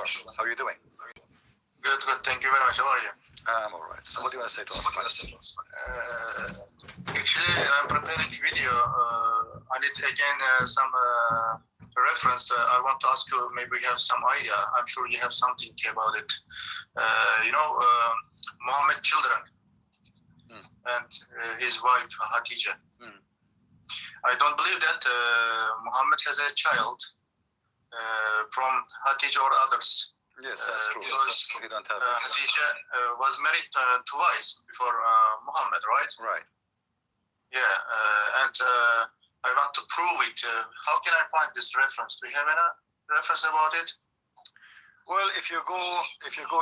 How are you doing? Good, good. Thank you very much. How are you? I'm all right. So what do you want to say to us? Actually, I'm preparing video. I need again some reference. I want to ask you, maybe you have some idea. I'm sure you have something about it. Muhammad children and his wife Hatija. I don't believe that Muhammad has a child from Hatija or others. Yes, that's true. Because He don't have Hatija was married twice before Muhammad, right? right. Yeah, and I want to prove it. How can I find this reference? Do you have any reference about it? Well, if you go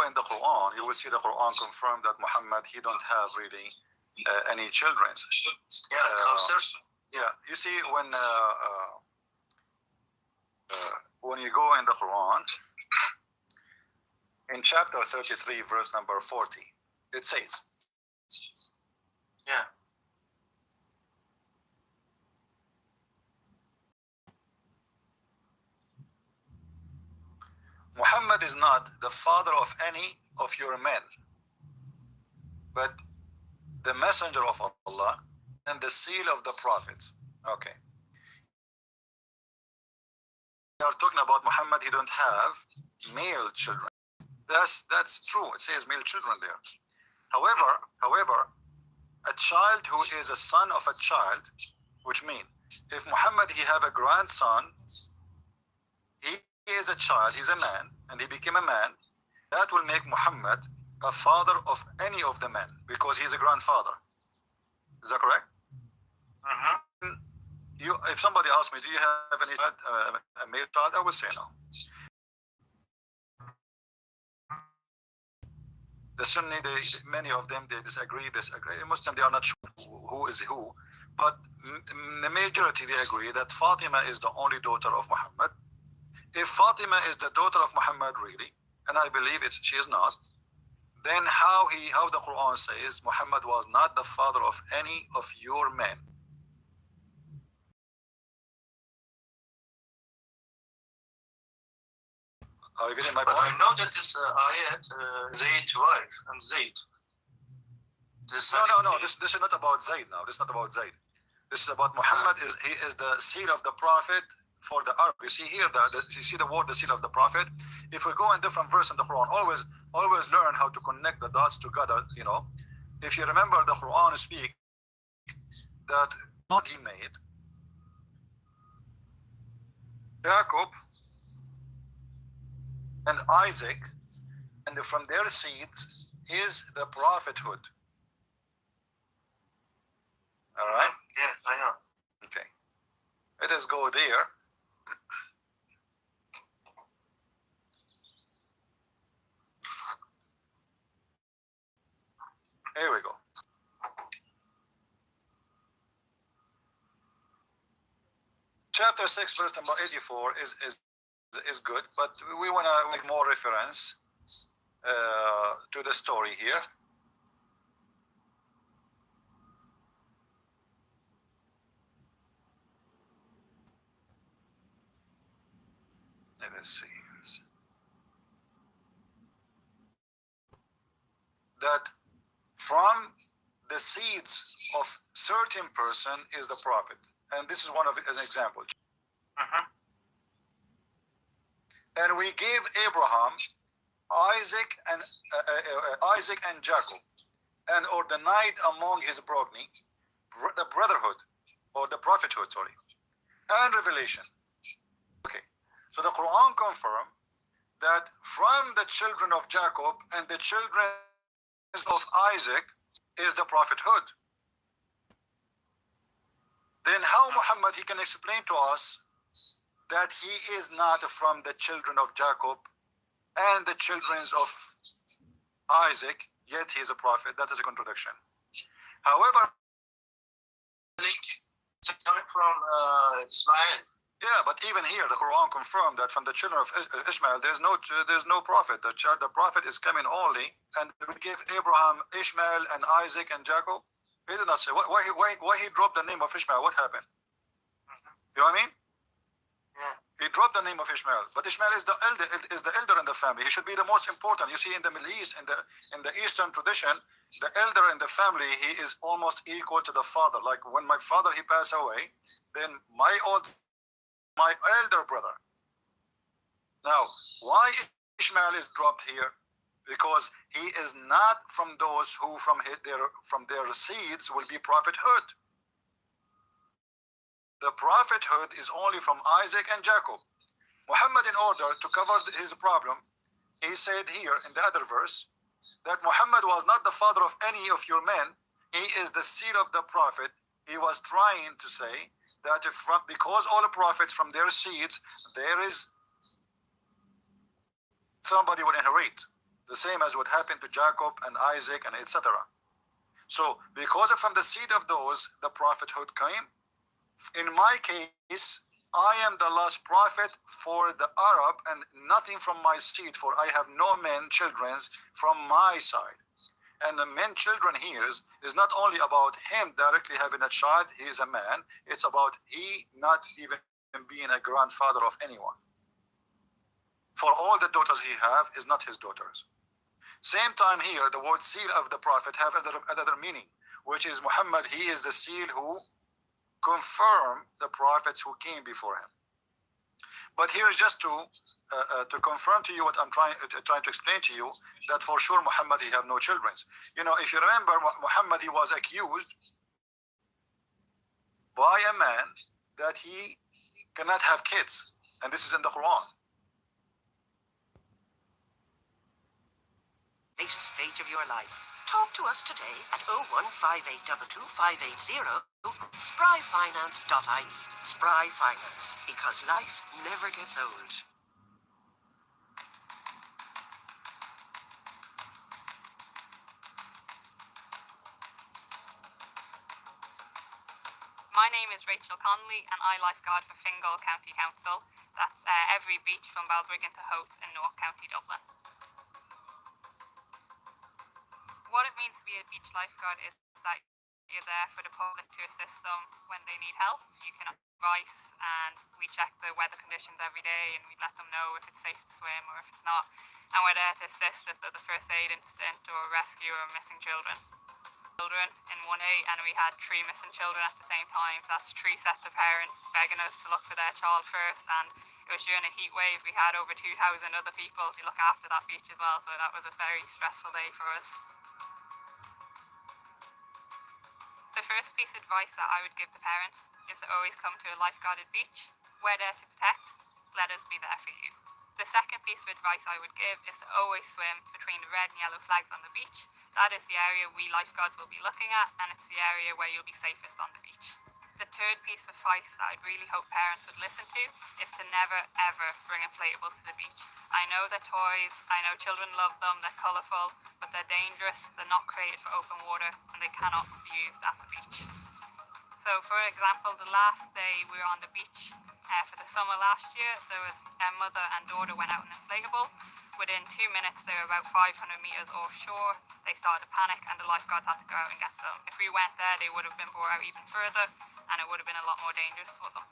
in the Quran, you will see the Quran confirm that Muhammad, he don't have really any children. Yeah, Yeah, you see when you go in the Quran, in chapter 33, verse number 40, it says, yeah. Muhammad is not the father of any of your men, but the messenger of Allah and the seal of the prophets. Okay. We are talking about Muhammad, he don't have male children. That's true. It says male children there. However, a child who is a son of a child, which means if Muhammad he have a grandson, he is a child, he's a man, and he became a man, that will make Muhammad a father of any of the men because he's a grandfather. Is that correct? If somebody asks me, do you have any child, a male child? I would say no. The Sunni, many of them, they disagree. Muslim, they are not sure who is who, but the majority, they agree that Fatima is the only daughter of Muhammad. If Fatima is the daughter of Muhammad really, and I believe she is not, then how the Quran says Muhammad was not the father of any of your men. Are you getting my point? But I know that this ayat, Zayd wife and Zayd. No. This is not about Zayd now. This is not about Zayd. This is about Muhammad. He is the seal of the prophet for the Arab. You see here, you see the word, the seal of the prophet. If we go in different verse in the Quran, always learn how to connect the dots together. You know, if you remember, the Quran speak that God he made Jacob and Isaac, and from their seeds is the prophethood. All right? Yeah, I know. Okay. Let us go there. Here we go. Chapter 6, verse number 84 is good, but we want to make more reference to the story here. Let us see. That from the seeds of certain person is the prophet, and this is one of an example. And we gave Abraham, Isaac and Jacob, and ordinate among his progeny the brotherhood, or the prophethood, sorry, and revelation. Okay, so the Quran confirms that from the children of Jacob and the children of Isaac is the prophethood. Then how Muhammad, he can explain to us that he is not from the children of Jacob and the children of Isaac, yet he is a prophet? That is a contradiction. However, it's coming from Ismail. Yeah, but even here, the Quran confirmed that from the children of Ishmael, there's no prophet. The prophet is coming only, and we give Abraham, Ishmael, and Isaac and Jacob. He did not say why he dropped the name of Ishmael. What happened? You know what I mean? Yeah. He dropped the name of Ishmael, but Ishmael is the elder in the family. He should be the most important. You see, in the Middle East, in the Eastern tradition, the elder in the family, he is almost equal to the father. Like when my father he passed away, then my elder brother. Now, why Ishmael is dropped here? Because he is not from those who from their seeds will be prophethood. The prophethood is only from Isaac and Jacob. Muhammad, in order to cover his problem, he said here in the other verse that Muhammad was not the father of any of your men. He is the seed of the prophet. He was trying to say that because all the prophets from their seeds, there is somebody will inherit. The same as what happened to Jacob and Isaac and etc. So because from the seed of those, the prophethood came. In my case, I am the last prophet for the Arab and nothing from my seed, for I have no men, children from my side. And the men, children here is not only about him directly having a child, he is a man, it's about he not even being a grandfather of anyone. For all the daughters he have is not his daughters. Same time here, the word seal of the prophet have another meaning, which is Muhammad, he is the seal who confirm the prophets who came before him. But here is just to confirm to you what I'm trying to explain to you, that for sure Muhammad he have no children. You know, if you remember, Muhammad he was accused by a man that he cannot have kids, and this is in the Quran. Latest stage of your life. Talk to us today at 015822580 spryfinance.ie. Spry Finance, because life never gets old. My name is Rachel Connolly and I lifeguard for Fingal County Council. That's every beach from Balbriggan to Howth in North County Dublin. What it means to be a beach lifeguard is that you're there for the public to assist them when they need help. You can advise, and we check the weather conditions every day and we let them know if it's safe to swim or if it's not. And we're there to assist if there's a first aid incident or rescue or missing children. In 1A, and we had 3 missing children at the same time. That's 3 sets of parents begging us to look for their child first, and it was during a heat wave. We had over 2,000 other people to look after that beach as well, so that was a very stressful day for us. The first piece of advice that I would give to parents is to always come to a lifeguarded beach. We're there to protect, let us be there for you. The second piece of advice I would give is to always swim between the red and yellow flags on the beach. That is the area we lifeguards will be looking at, and it's the area where you'll be safest on the beach. The third piece of advice that I'd really hope parents would listen to is to never ever bring inflatables to the beach. I know they're toys, I know children love them, they're colourful, but they're dangerous, they're not created for open water, and they cannot be used at the beach. So for example, the last day we were on the beach for the summer last year, there was a mother and daughter went out in an inflatable. Within 2 minutes, they were about 500 meters offshore. They started to panic and the lifeguards had to go out and get them. If we went there, they would have been brought out even further and it would have been a lot more dangerous for them.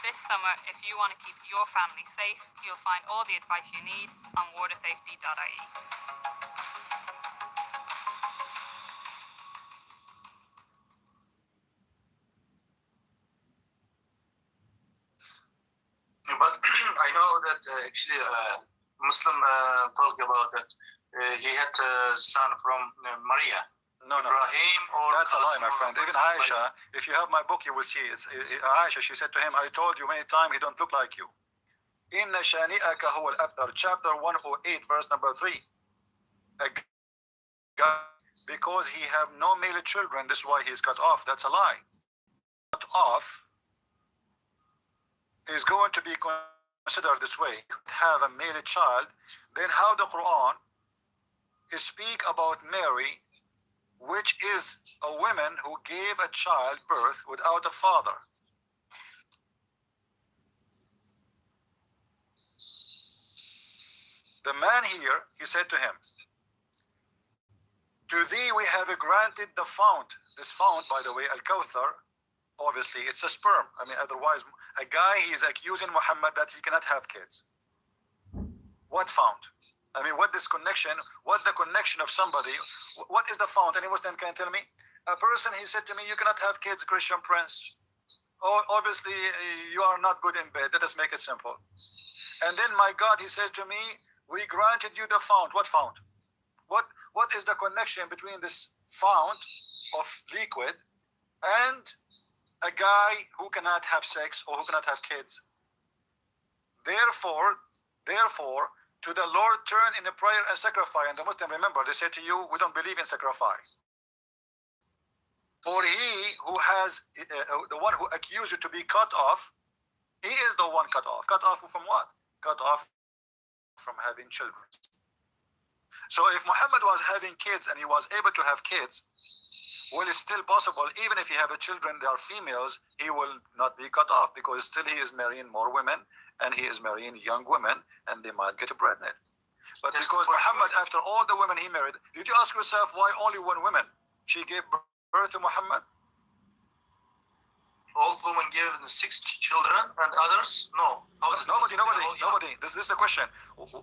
This summer, if you want to keep your family safe, you'll find all the advice you need on watersafety.ie. But I know that actually Muslim talk about that he had a son from Maria. No. Ibrahim, or that's a lie, my friend. Even Aisha, if you have my book, you will see. Aisha, she said to him, I told you many times he don't look like you. Inna shani'aka huwa al-abtar, chapter 108, verse number 3. Because he have no male children, this is why he's cut off. That's a lie. Cut off is going to be considered this way. Have a male child, then how the Quran speak about Mary, which is a woman who gave a child birth without a father. The man here, he said to him, to thee we have granted the fount. This fount, by the way, Al-Kawthar, obviously it's a sperm. I mean, otherwise A guy, he is accusing Muhammad that he cannot have kids. What found? I mean, what this connection, what the connection of somebody, what is the fount? Any Muslim can tell me? A person, he said to me, you cannot have kids, Christian Prince. Oh, obviously, you are not good in bed. Let us make it simple. And then my God, he says to me, we granted you the fount. What fount? What is the connection between this fount of liquid and a guy who cannot have sex or who cannot have kids? Therefore, to the Lord turn in a prayer and sacrifice. And the Muslim, remember, they say to you, we don't believe in sacrifice. For he who has, the one who accused you to be cut off, he is the one cut off. Cut off from what? Cut off from having children. So if Muhammad was having kids and he was able to have kids, well, it's still possible, even if he have a children, they are females, he will not be cut off, because still he is marrying more women, and he is marrying young women, and they might get pregnant. But because Muhammad, after all the women he married, did you ask yourself why only one woman? She gave birth to Muhammad? All women gave 6 children and others? No. Nobody. This is the question.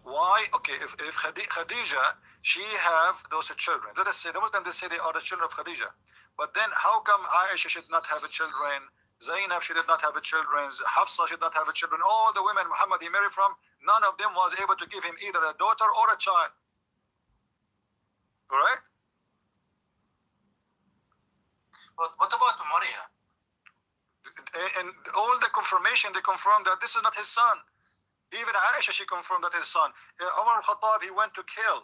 Why? Okay, if Khadija, she have those children. Let us say, the Muslims, they say they are the children of Khadija. But then how come Aisha should not have a children? Zainab, she did not have a children. Hafsa, she did not have a children. All the women Muhammad he married from, none of them was able to give him either a daughter or a child. Correct? But what about Maria? And all the confirmation, they confirmed that this is not his son. Even Aisha, she confirmed that his son. Umar al-Khattab, he went to kill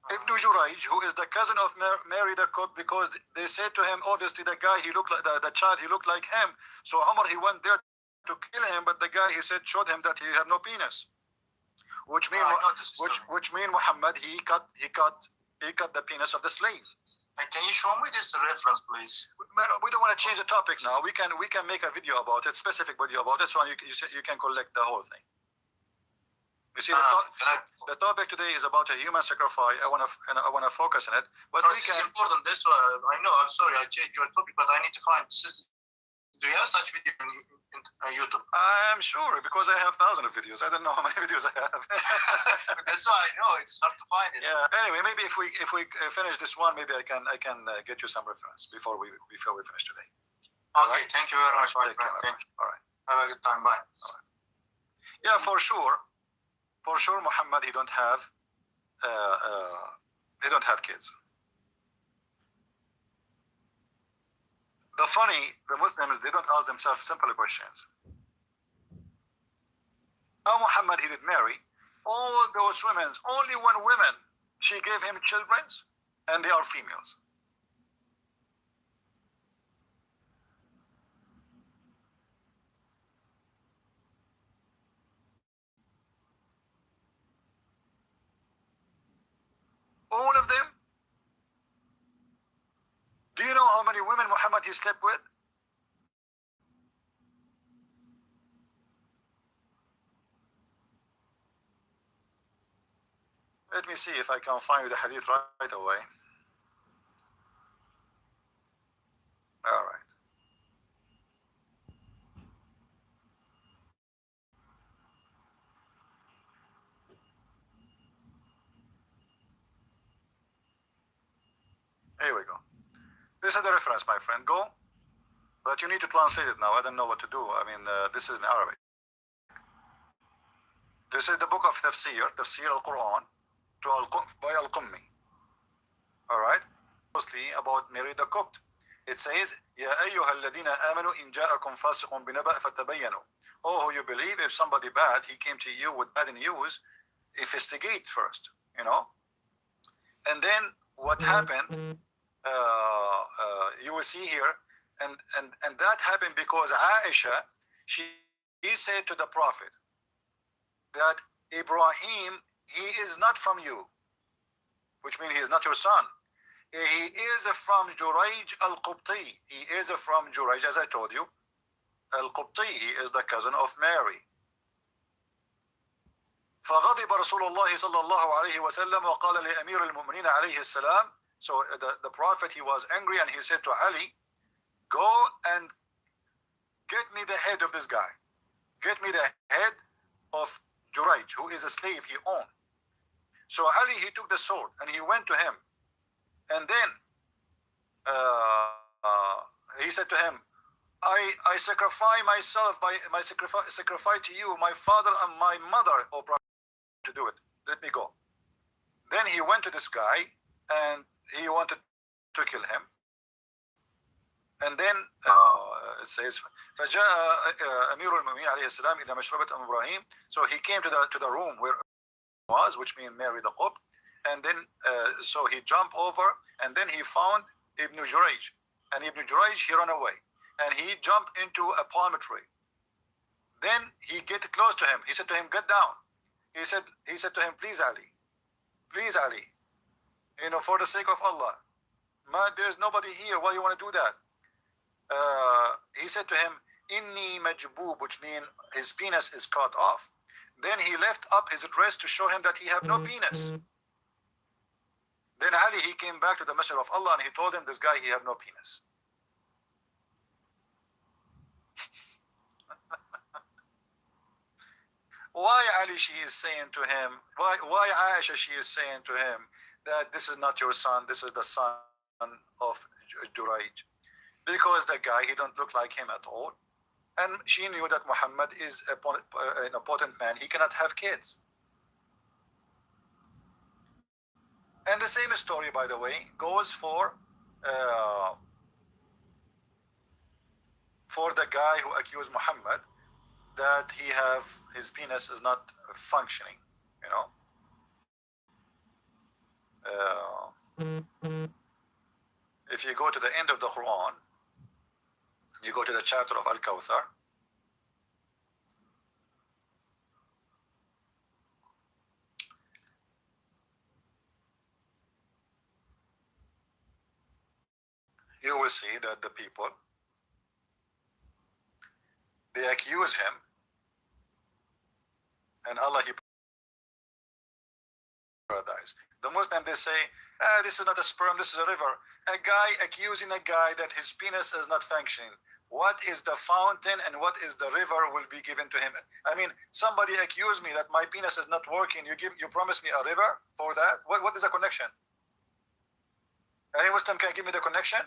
Ibn Jurayj, who is the cousin of Mary the cook, because they said to him, obviously the guy, he looked like the child, he looked like him. So Umar, he went there to kill him, but the guy, he said, showed him that he had no penis, which mean Muhammad, he cut the penis of the slave. Can you show me this reference, please? We don't want to change the topic now. We can make a video about it, specific video about it, so you can collect the whole thing. You see, the topic today is about a human sacrifice. I want to focus on it. But we can. It's important. This one, I know. I'm sorry, I changed your topic, but I need to find. Do you have such video in YouTube? I'm sure, because I have thousands of videos. I don't know how many videos I have. That's why I know it's hard to find it. Yeah. Anyway, maybe if we finish this one, maybe I can get you some reference before we finish today. Okay. Right? Thank you very much, my friend. Thank you. All right. Have a good time. Bye. All right. Yeah, for sure, Muhammad, he don't have kids. The Muslims, they don't ask themselves simple questions. How Muhammad, he did marry all those women, only one woman, she gave him children, and they are females. All of them? Do you know how many women Muhammad he slept with? Let me see if I can find you the hadith right away. All right. Here we go. This is the reference, my friend. Go. But you need to translate it now. I don't know what to do. I mean, this is in Arabic. This is the book of Tafsir al-Quran, by Al-Qummi. All right? Mostly about Mary the cooked. It says, يَا أَيُّهَا الَّذِينَ آمَنُوا إِنْ جَاءَكُمْ فَاسِقٌ بِنَبَأٍ فَتَبَيَّنُوا. Oh, who you believe, if somebody bad, he came to you with bad news, investigate first, you know? And then what happened, you will see here, and that happened because Aisha, she said to the Prophet that Ibrahim, he is not from you, which means he is not your son. He is from Jurayj al-Qubti. He is from Jurayj, as I told you, al-Qubti. He is the cousin of Mary. فغضب رسول الله صلى الله عليه وسلم وقال لأمير المؤمنين عليه السلام. So the Prophet, he was angry and he said to Ali, go and get me the head of this guy. Get me the head of Jurayj, who is a slave he owned. So Ali, he took the sword and he went to him. And then he said to him, I sacrifice myself by my sacrifice to you, my father and my mother, O Prophet, to do it. Let me go. Then he went to this guy and he wanted to kill him. And then it says, فجاء أمير المؤمنين عليه السلام إلى مشربة إبراهيم. So he came to the room where it was, which means Mary the Qubb. And then so he jumped over, and then he found Ibn Jurayj. And Ibn Jurayj, he ran away. And he jumped into a palm tree. Then he get close to him. He said to him, get down. He said to him, please Ali, for the sake of Allah, man, there's nobody here. Why you want to do that? He said to him, Inni majboob, which means his penis is cut off. Then he left up his dress to show him that he have no penis. Then Ali, he came back to the Messenger of Allah and he told him, this guy, he have no penis. Why Ali, she is saying to him, why Aisha, she is saying to him that this is not your son, this is the son of Jurayj. Because the guy, he don't look like him at all. And she knew that Muhammad is an important man. He cannot have kids. And the same story, by the way, goes for the guy who accused Muhammad that his penis is not functioning, If you go to the end of the Quran, you go to the chapter of Al-Kawthar. You will see that the people, they accuse him, and Allah, he paradise. The Muslim, they say, this is not a sperm, this is a river. A guy accusing a guy that his penis is not functioning. What is the fountain and what is the river will be given to him? I mean, somebody accused me that my penis is not working. You promise me a river for that? What is the connection? Any Muslim can give me the connection?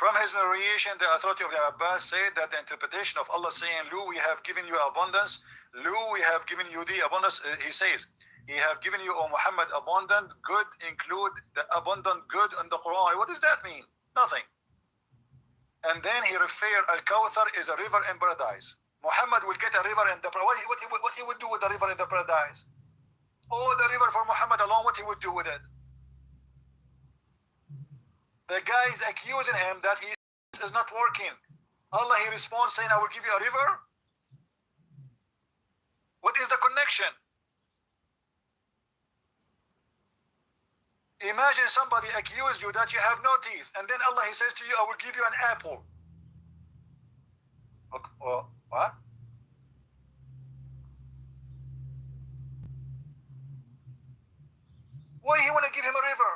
From his narration, the authority of the Abbas said that the interpretation of Allah saying, Lu, we have given you abundance. Lu, we have given you the abundance. He says, He have given you, O Muhammad, abundant good, include the abundant good in the Quran. What does that mean? Nothing. And then he referred, Al-Kawthar is a river in paradise. Muhammad will get a river in the paradise. What he would do with the river in the paradise? Oh, the river for Muhammad alone, what he would do with it? The guy is accusing him that he is not working. Allah, he responds saying, I will give you a river. What is the connection? Imagine somebody accuse you that you have no teeth, and then Allah, he says to you, I will give you an apple. What? Why he want to give him a river?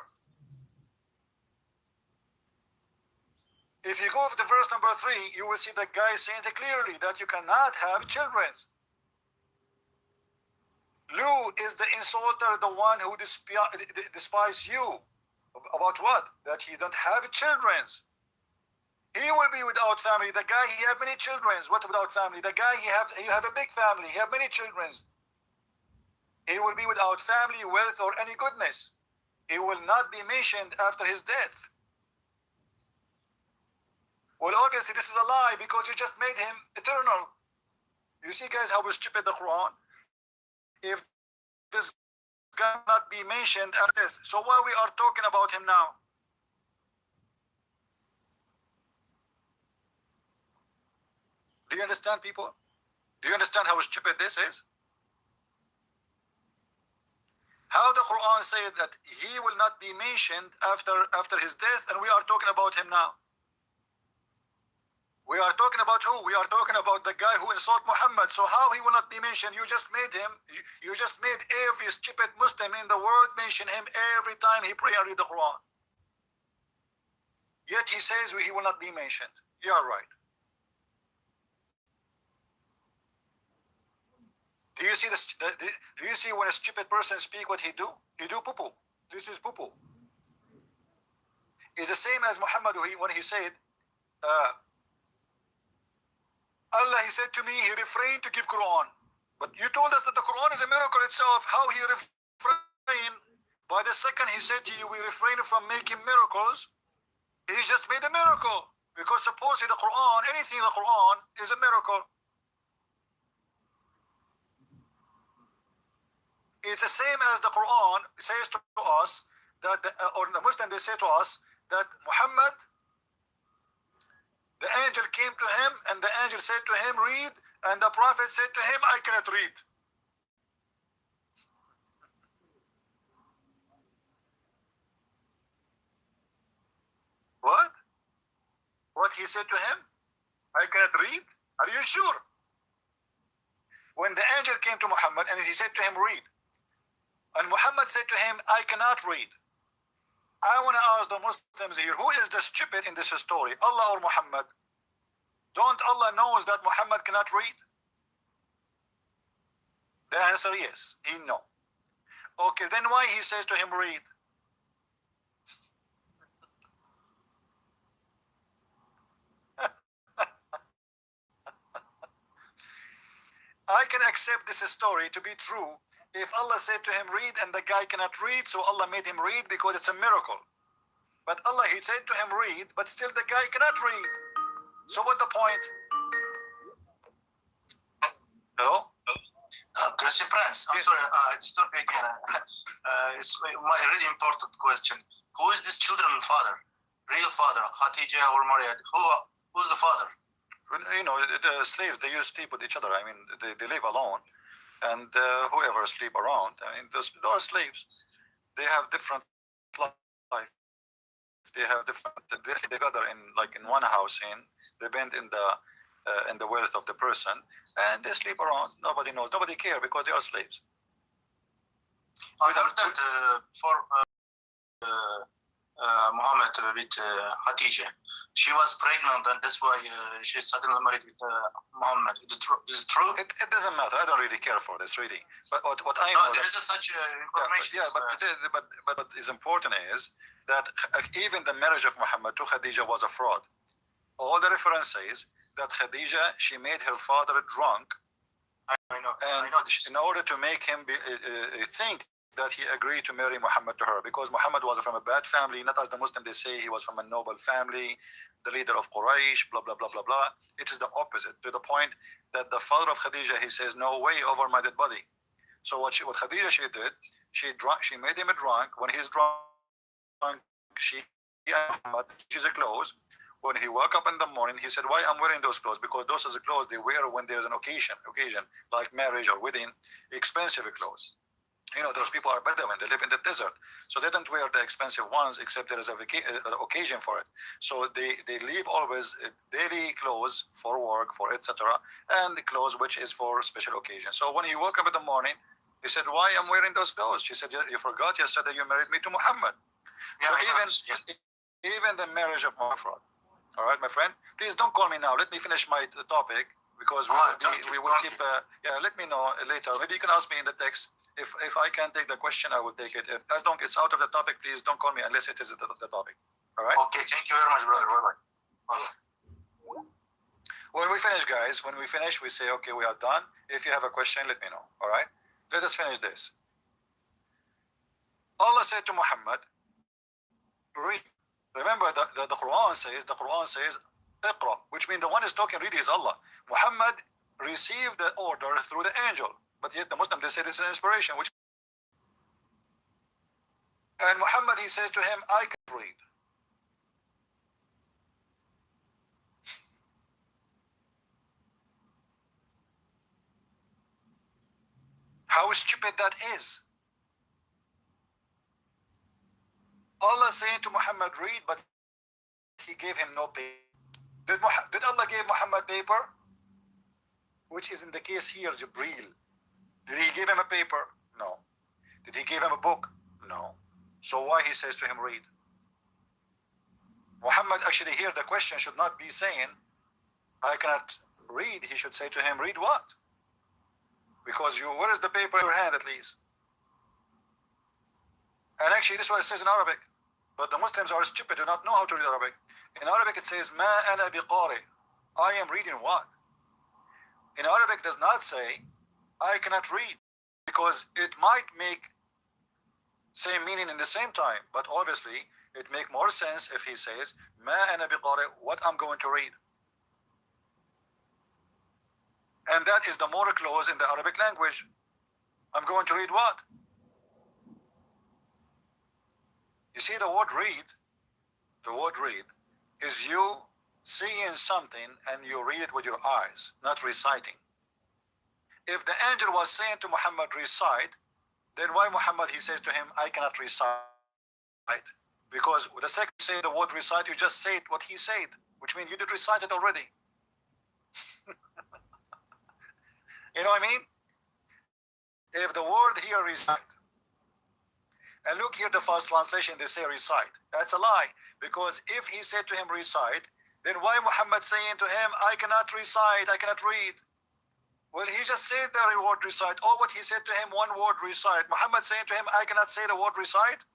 If you go to verse number 3, you will see the guy saying it clearly that you cannot have children. Lu is the insulter, the one who despises you. About what? That he don't have children. He will be without family. The guy, he have many children. What without family? The guy, he have a big family. He have many children. He will be without family, wealth, or any goodness. He will not be mentioned after his death. Well, obviously, this is a lie because you just made him eternal. You see, guys, how stupid the Quran. If this guy not be mentioned after death, so why we are talking about him now? Do you understand, people? Do you understand how stupid this is? How the Quran said that he will not be mentioned after his death, and we are talking about him now? We are talking about who? We are talking about the guy who insulted Muhammad. So how he will not be mentioned? You just made him, you just made every stupid Muslim in the world mention him every time he pray and read the Quran. Yet he says he will not be mentioned. You are right. Do you see do you see when a stupid person speak what he do? He do poo-poo. This is poo-poo. It's the same as Muhammad when he said, Allah, he said to me, he refrained to give Quran. But you told us that the Quran is a miracle itself. How he refrained? By the second he said to you, we refrain from making miracles. He just made a miracle. Because supposedly the Quran, anything in the Quran is a miracle. It's the same as the Quran says to us that, or the Muslim, they say to us that Muhammad, the angel came to him and the angel said to him, read, and the prophet said to him, I cannot read. What? What he said to him? I cannot read? Are you sure? When the angel came to Muhammad and he said to him, read, and Muhammad said to him, I cannot read. I want to ask the Muslims here, who is the stupid in this story, Allah or Muhammad? Don't Allah knows that Muhammad cannot read? The answer is, he know. Okay, then why he says to him, read? I can accept this story to be true if Allah said to him, read, and the guy cannot read, so Allah made him read because it's a miracle. But Allah, he said to him, read, but still the guy cannot read. So what the point? Hello? Christian Prince, I'm sorry, I disturbed you again. It's my really important question. Who is this children's father? Real father, Khadija or Maryam? Who's the father? You know, the slaves, they used to sleep with each other. I mean, they live alone. And whoever sleep around, I mean, those are slaves. They have different life. They have different. They gather in one house. They bend in the wealth of the person, and they sleep around. Nobody knows. Nobody care because they are slaves. I heard that for Muhammad with Khadija, she was pregnant, and that's why she suddenly married with Muhammad. Is it true? It doesn't matter. I don't really care for this, really. But what I know, there is such information. But what is important is that even the marriage of Muhammad to Khadija was a fraud. All the references that Khadija, she made her father drunk, I know. and I know this. in order to make him think that he agreed to marry Muhammad to her, because Muhammad was from a bad family, not as the Muslim they say he was from a noble family, the leader of Quraysh, blah blah blah blah blah. It is the opposite, to the point that the father of Khadija, he says, no way over my dead body. So what Khadija she did, she made him a drunk. When he's drunk, she Muhammad, she's a clothes. When he woke up in the morning, he said, why I'm wearing those clothes? Because those are the clothes they wear when there's an occasion like marriage or wedding, expensive clothes. You know, those people are Bedouin, they live in the desert. So they don't wear the expensive ones except there is an occasion for it. So they leave always daily clothes for work, for etc. and the clothes which is for special occasion. So when he woke up in the morning, he said, why I'm wearing those clothes? She said, you forgot yesterday you married me to Muhammad. Yeah, so even the marriage of Muhammad. All right, my friend. Please don't call me now. Let me finish my topic because we will keep. Let me know later. Maybe you can ask me in the text if I can take the question. I will take it. As long as it's out of the topic, please don't call me unless it is the topic. All right. Okay. Thank you very much, brother. Bye bye. When we finish, guys, we say, okay, we are done. If you have a question, let me know. All right. Let us finish this. Allah said to Muhammad, read. Remember the Quran says, Iqra, which means the one is talking really is Allah. Muhammad received the order through the angel, but yet the Muslim, they say this is inspiration. And Muhammad, he says to him, I can read. How stupid that is. Allah saying to Muhammad, read, but he gave him no paper. Did Allah give Muhammad paper? Which is in the case here, Jibreel. Did he give him a paper? No. Did he give him a book? No. So why he says to him, read? Muhammad actually here, the question should not be saying, I cannot read. He should say to him, read what? Because where is the paper in your hand at least? And actually this is what it says in Arabic. But the Muslims are stupid, do not know how to read Arabic. In Arabic it says, Ma ana biqari. I am reading what? In Arabic does not say, I cannot read. Because it might make same meaning in the same time. But obviously, it make more sense if he says, Ma ana biqari, what I'm going to read. And that is the more clause in the Arabic language. I'm going to read what? You see the word read is you seeing something and you read it with your eyes, not reciting. If the angel was saying to Muhammad, recite, then why Muhammad, he says to him, I cannot recite? Because the second you say the word recite, you just said what he said, which means you did recite it already. You know what I mean? If the word here recite, and look here, the first translation, they say recite. That's a lie. Because if he said to him recite, then why Muhammad saying to him, I cannot recite, I cannot read? Well, he just said the word recite. Oh, what he said to him, one word recite. Muhammad saying to him, I cannot say the word recite?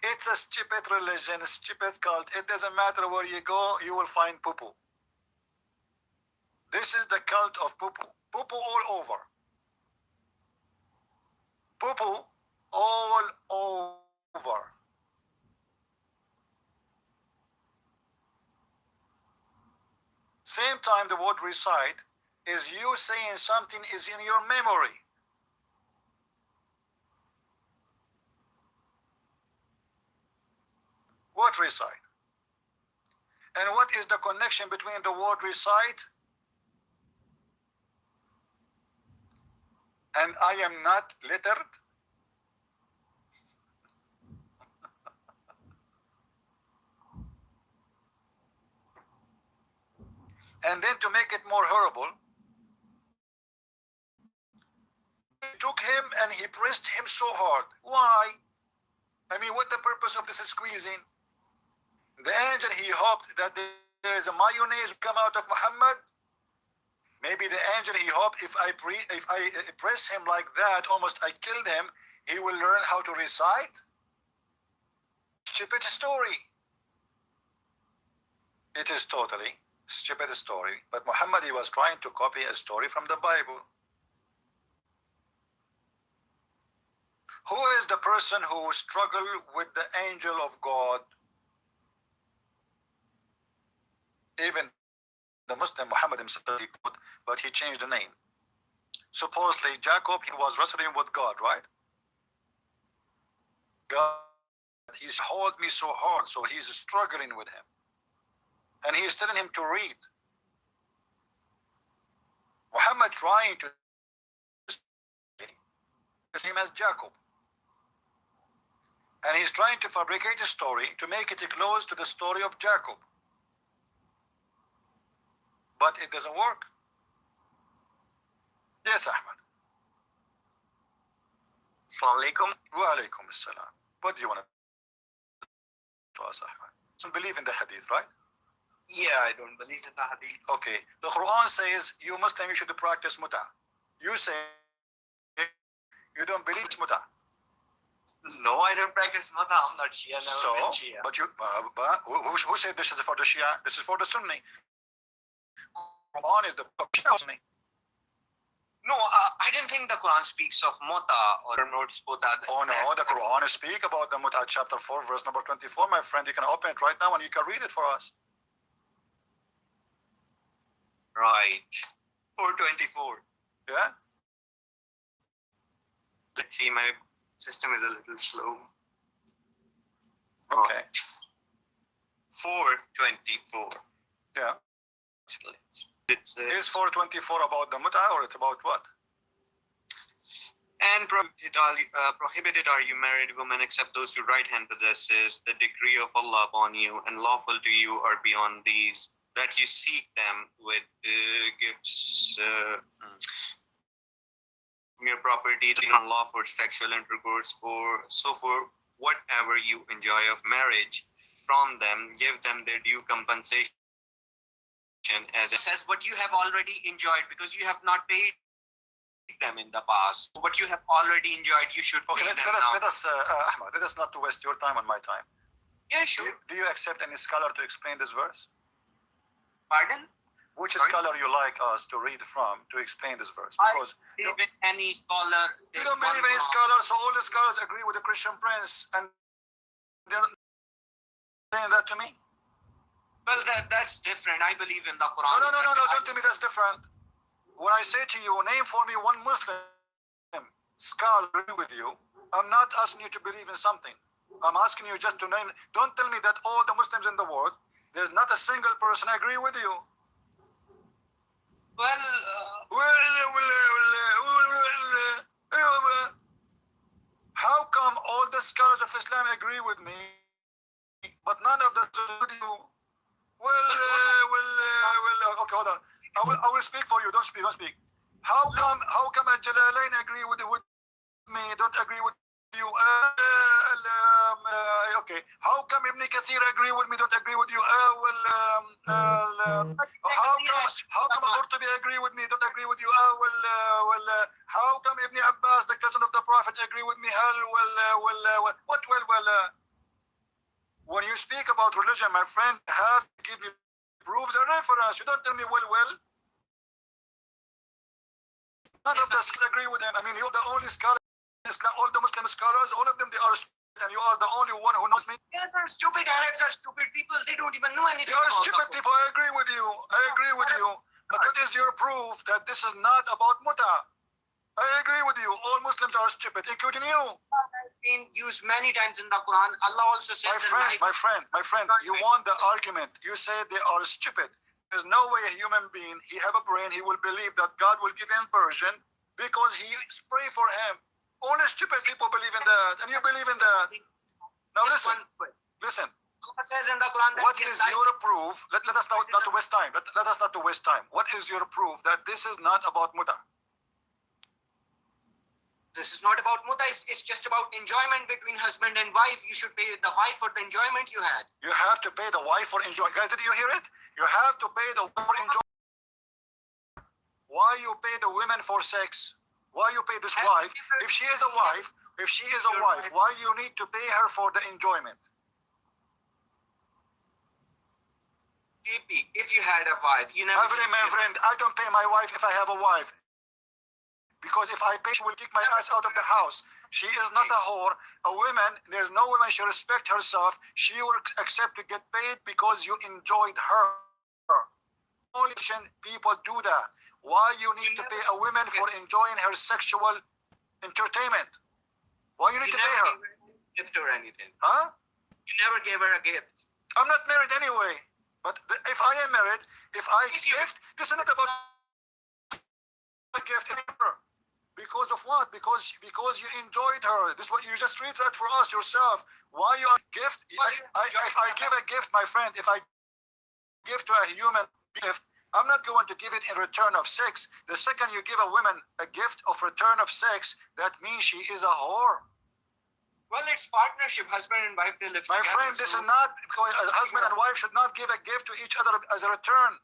It's a stupid religion, a stupid cult. It doesn't matter where you go, you will find poo-poo. This is the cult of poo-poo. Poo-poo all over. Poo-poo all over. Same time the word recite is you saying something is in your memory. What recite? And what is the connection between the word recite and I am not lettered? And then to make it more horrible, he took him and he pressed him so hard. Why? I mean, what the purpose of this squeezing? The angel, he hoped that there is a mayonnaise come out of Muhammad. Maybe the angel, he hoped if I press him like that, almost I killed him, he will learn how to recite. Stupid story. It is totally stupid story. But Muhammad, he was trying to copy a story from the Bible. Who is the person who struggled with the angel of God? Even the Muslim Muhammad himself, he could, but he changed the name. Supposedly Jacob, he was wrestling with God, right? God, he's hold me so hard, so he's struggling with him. And he's telling him to read. Muhammad trying to the same as Jacob. And he's trying to fabricate a story to make it close to the story of Jacob. But it doesn't work. Yes, Ahmad. Assalamu alaikum. Wa alaikum assalam. What do you want to ask, Ahmad? You believe in the hadith, right? Yeah, I don't believe in the hadith. Okay. The Quran says you Muslim, you should practice muta. You say you don't believe it's muta. No, I don't practice muta. I'm not Shia. Never been Shia. But you, who said this is for the Shia? This is for the Sunni. Quran is the Sunni. No, I didn't think the Quran speaks of muta or notes muta. Oh no, the Quran speak about the muta, chapter 4, verse number 24, my friend. You can open it right now and you can read it for us. Right. 424. Yeah? Let's see, my system is a little slow. Okay. 424. Yeah. It's Is 424 about the muta or it's about what? And prohibited are you married women except those whose right hand possesses the decree of Allah upon you, and lawful to you are beyond these, that you seek them with gifts from your property, unlawful sexual intercourse, for whatever you enjoy of marriage from them, give them their due compensation, as it says what you have already enjoyed, because you have not paid them in the past. What you have already enjoyed, you should pay them now. Let us, Ahmad, let us not to waste your time and my time. Yeah, sure. Do you accept any scholar to explain this verse? Pardon? Which Sorry? scholar you like us to read from to explain this verse? I Because believe in any scholar. you don't believe any scholar, so all the scholars agree with the Christian Prince, and they're saying that to me. Well, that's different. I believe in the Quran. No, don't tell me that's different. When I say to you, name for me one Muslim scholar agree with you, I'm not asking you to believe in something. I'm asking you just to name. Don't tell me that all the Muslims in the world, there's not a single person agree with you. Well, how come all the scholars of Islam agree with me, but none of them with you? Okay, hold on. I will speak for you. Don't speak. How come Al-Jalalain agree with me, don't agree with you? Okay. How come Ibn Kathir agree with me, don't agree with you? How come Qurtubi agree with me, don't agree with you? How come Ibn Abbas, the cousin of the Prophet, agree with me? When you speak about religion, my friend, have to give me proofs and reference. You don't tell me, none of the scholars agree with him. I mean, you're the only scholar in Islam, all the Muslim scholars, all of them, they are stupid, and you are the only one who knows me. yeah, they're stupid. Arabs are stupid people. They don't even know anything. They are about stupid people. I agree with you. But what is your proof that this is not about muta? I agree with you. All Muslims are stupid, including you. Been used many times in the Quran. Allah also says My friend, you want the argument. You say they are stupid. There's no way a human being, he have a brain, he will believe that God will give him version because he pray for him. Only stupid people believe in that, and you believe in that. Now listen. Allah says in the Quran that What is your proof? Let us not to waste time. Let us not to waste time. What is your proof that this is not about muta? This is not about muta. It's just about enjoyment between husband and wife. You should pay the wife for the enjoyment you had. You have to pay the wife for enjoyment. Guys, did you hear it? You have to pay the wife for enjoyment. Why you pay the women for sex? Why you pay this wife? If she is a wife, why you need to pay her for the enjoyment? If you had a wife, you never. My friend, I don't pay my wife if I have a wife. Because if I pay, she will kick my ass out of the house. She is not a whore. A woman, there's no woman, she respect herself. She will accept to get paid because you enjoyed her. Only people do that. Why you need to pay a woman for enjoying her sexual entertainment? Why you need to pay her? Gift or anything? Huh? You never gave her a gift. I'm not married anyway. But if I am married, if I gift, this is not about a gift anymore. Because of what? Because you enjoyed her. This is what you just reiterate for us yourself. Why you are gift? If I give a gift, my friend, if I give to a human gift, I'm not going to give it in return of sex. The second you give a woman a gift of return of sex, that means she is a whore. Well, it's partnership. Husband and wife, they live together. My friend, this is not, a husband and wife should not give a gift to each other as a return.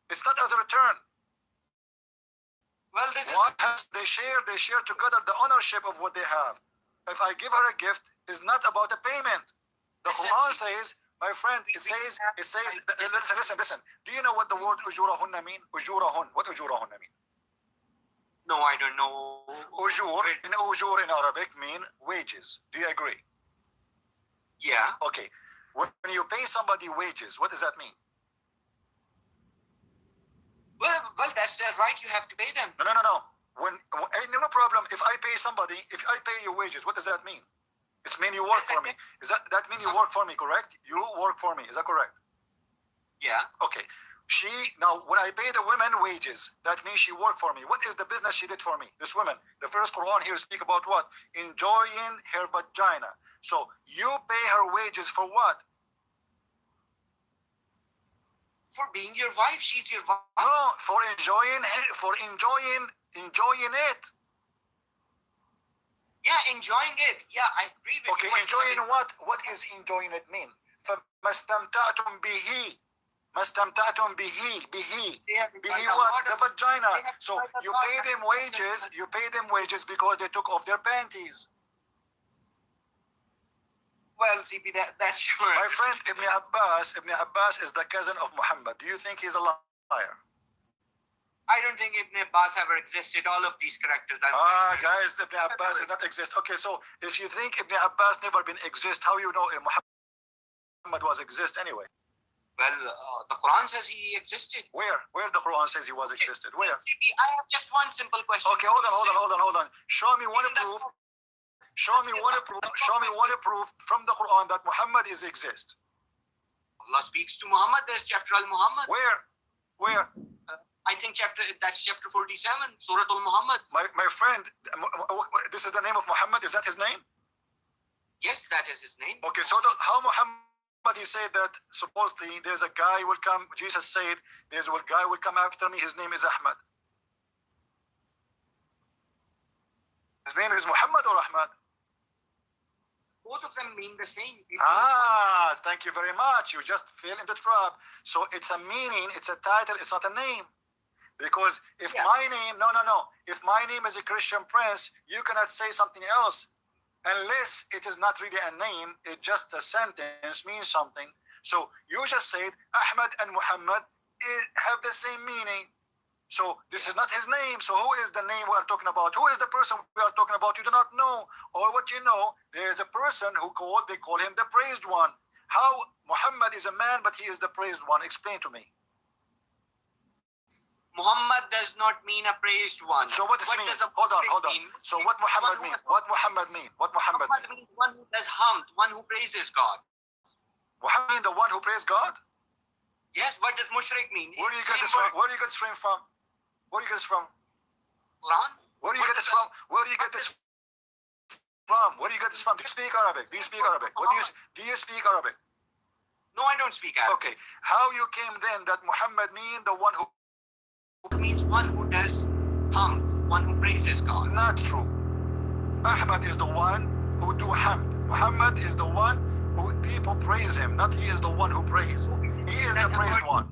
It's not as a return. Well, this is they share together the ownership of what they have. If I give her a gift, it's not about a payment. The Quran says, my friend, it says, listen. Do you know what the word ujurahunna mean? Ujurahun. What ujurahunna mean? No, I don't know. Ujur in Arabic mean wages. Do you agree? Yeah. Okay. When you pay somebody wages, what does that mean? Well, that's their right. You have to pay them. No. No problem. If I pay somebody, if I pay you wages, what does that mean? It's mean you work for me. That mean you work for me, correct? You work for me. Is that correct? Yeah. Okay. Now, when I pay the women wages, that means she worked for me. What is the business she did for me? This woman. The first Quran here speak about what? Enjoying her vagina. So you pay her wages for what? For being your wife, she's your wife. No, for enjoying it. Yeah, enjoying it. Yeah, I agree with Okay, you. enjoying what? What is enjoying it mean? فَمَا اسْتَمْتَعْتُمْ بِهِ. مَا اسْتَمْتَعْتُمْ بِهِ. Bihi what? The vagina. So you pay them wages because they took off their panties. Well, CP, that's sure. My friend Ibn Abbas is the cousin of Muhammad. Do you think he's a liar? I don't think Ibn Abbas ever existed. All of these characters are... Guys, Ibn Abbas does not exist. Okay, so if you think Ibn Abbas never been exist, how you know Muhammad was exist anyway? Well, the Quran says he existed. Where the Quran says he was existed? Where? CP, I have just one simple question. Okay, hold on. Show me one proof from the Quran that Muhammad is exist. Allah speaks to Muhammad. There's chapter Al-Muhammad. Where? I think that's chapter 47, Surah Al-Muhammad. My friend, this is the name of Muhammad. Is that his name? Yes, that is his name. Okay, so how Muhammad he said that supposedly there's a guy will come. Jesus said there's a guy will come after me. His name is Ahmad. His name is Muhammad or Ahmad? Both of them mean the same. Thank you very much. You just fell in the trap. So it's a meaning, it's a title, it's not a name. Because if my name, no. If my name is a Christian prince, you cannot say something else unless it is not really a name. It's just a sentence, means something. So you just said Ahmad and Muhammad have the same meaning. So this is not his name. So who is the name we are talking about? Who is the person we are talking about? You do not know. Or what you know, there is a person they call him the praised one. How Muhammad is a man, but he is the praised one? Explain to me. Muhammad does not mean a praised one. So what does it mean? Hold on. So what Muhammad mean? What Muhammad mean? Means one who does hamd, one who praises God. Muhammad mean the one who praised God? Yes, what does mushrik mean? Where do you get this from? Where do you get this from? Where do you get this from? Quran? Where do you get this from? Where do you get this from? Where do you get this from? Do you speak Arabic? Do you speak Arabic? Do you speak Arabic? No, I don't speak Arabic. Okay. How you came then that Muhammad mean the one who means one who does hamd, one who praises God? Not true. Ahmad is the one who do hamd. Muhammad is the one who people praise him, not he is the one who prays. He is the praised one.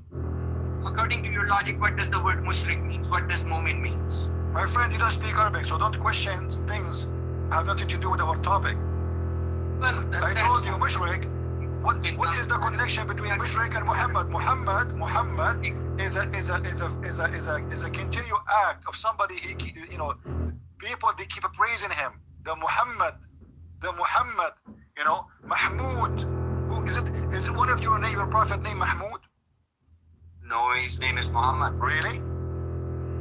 According to your logic, what does the word mushrik means? What does mu'min means? My friend, you don't speak Arabic, so don't question things that have nothing to do with our topic. Well, I told you mushrik. What is the connection between mushrik and Muhammad? Muhammad is a continual act of somebody people they keep praising him. The Muhammad, Mahmud. Who is it? Is it one of your prophet named Mahmud? No, his name is Muhammad. Really?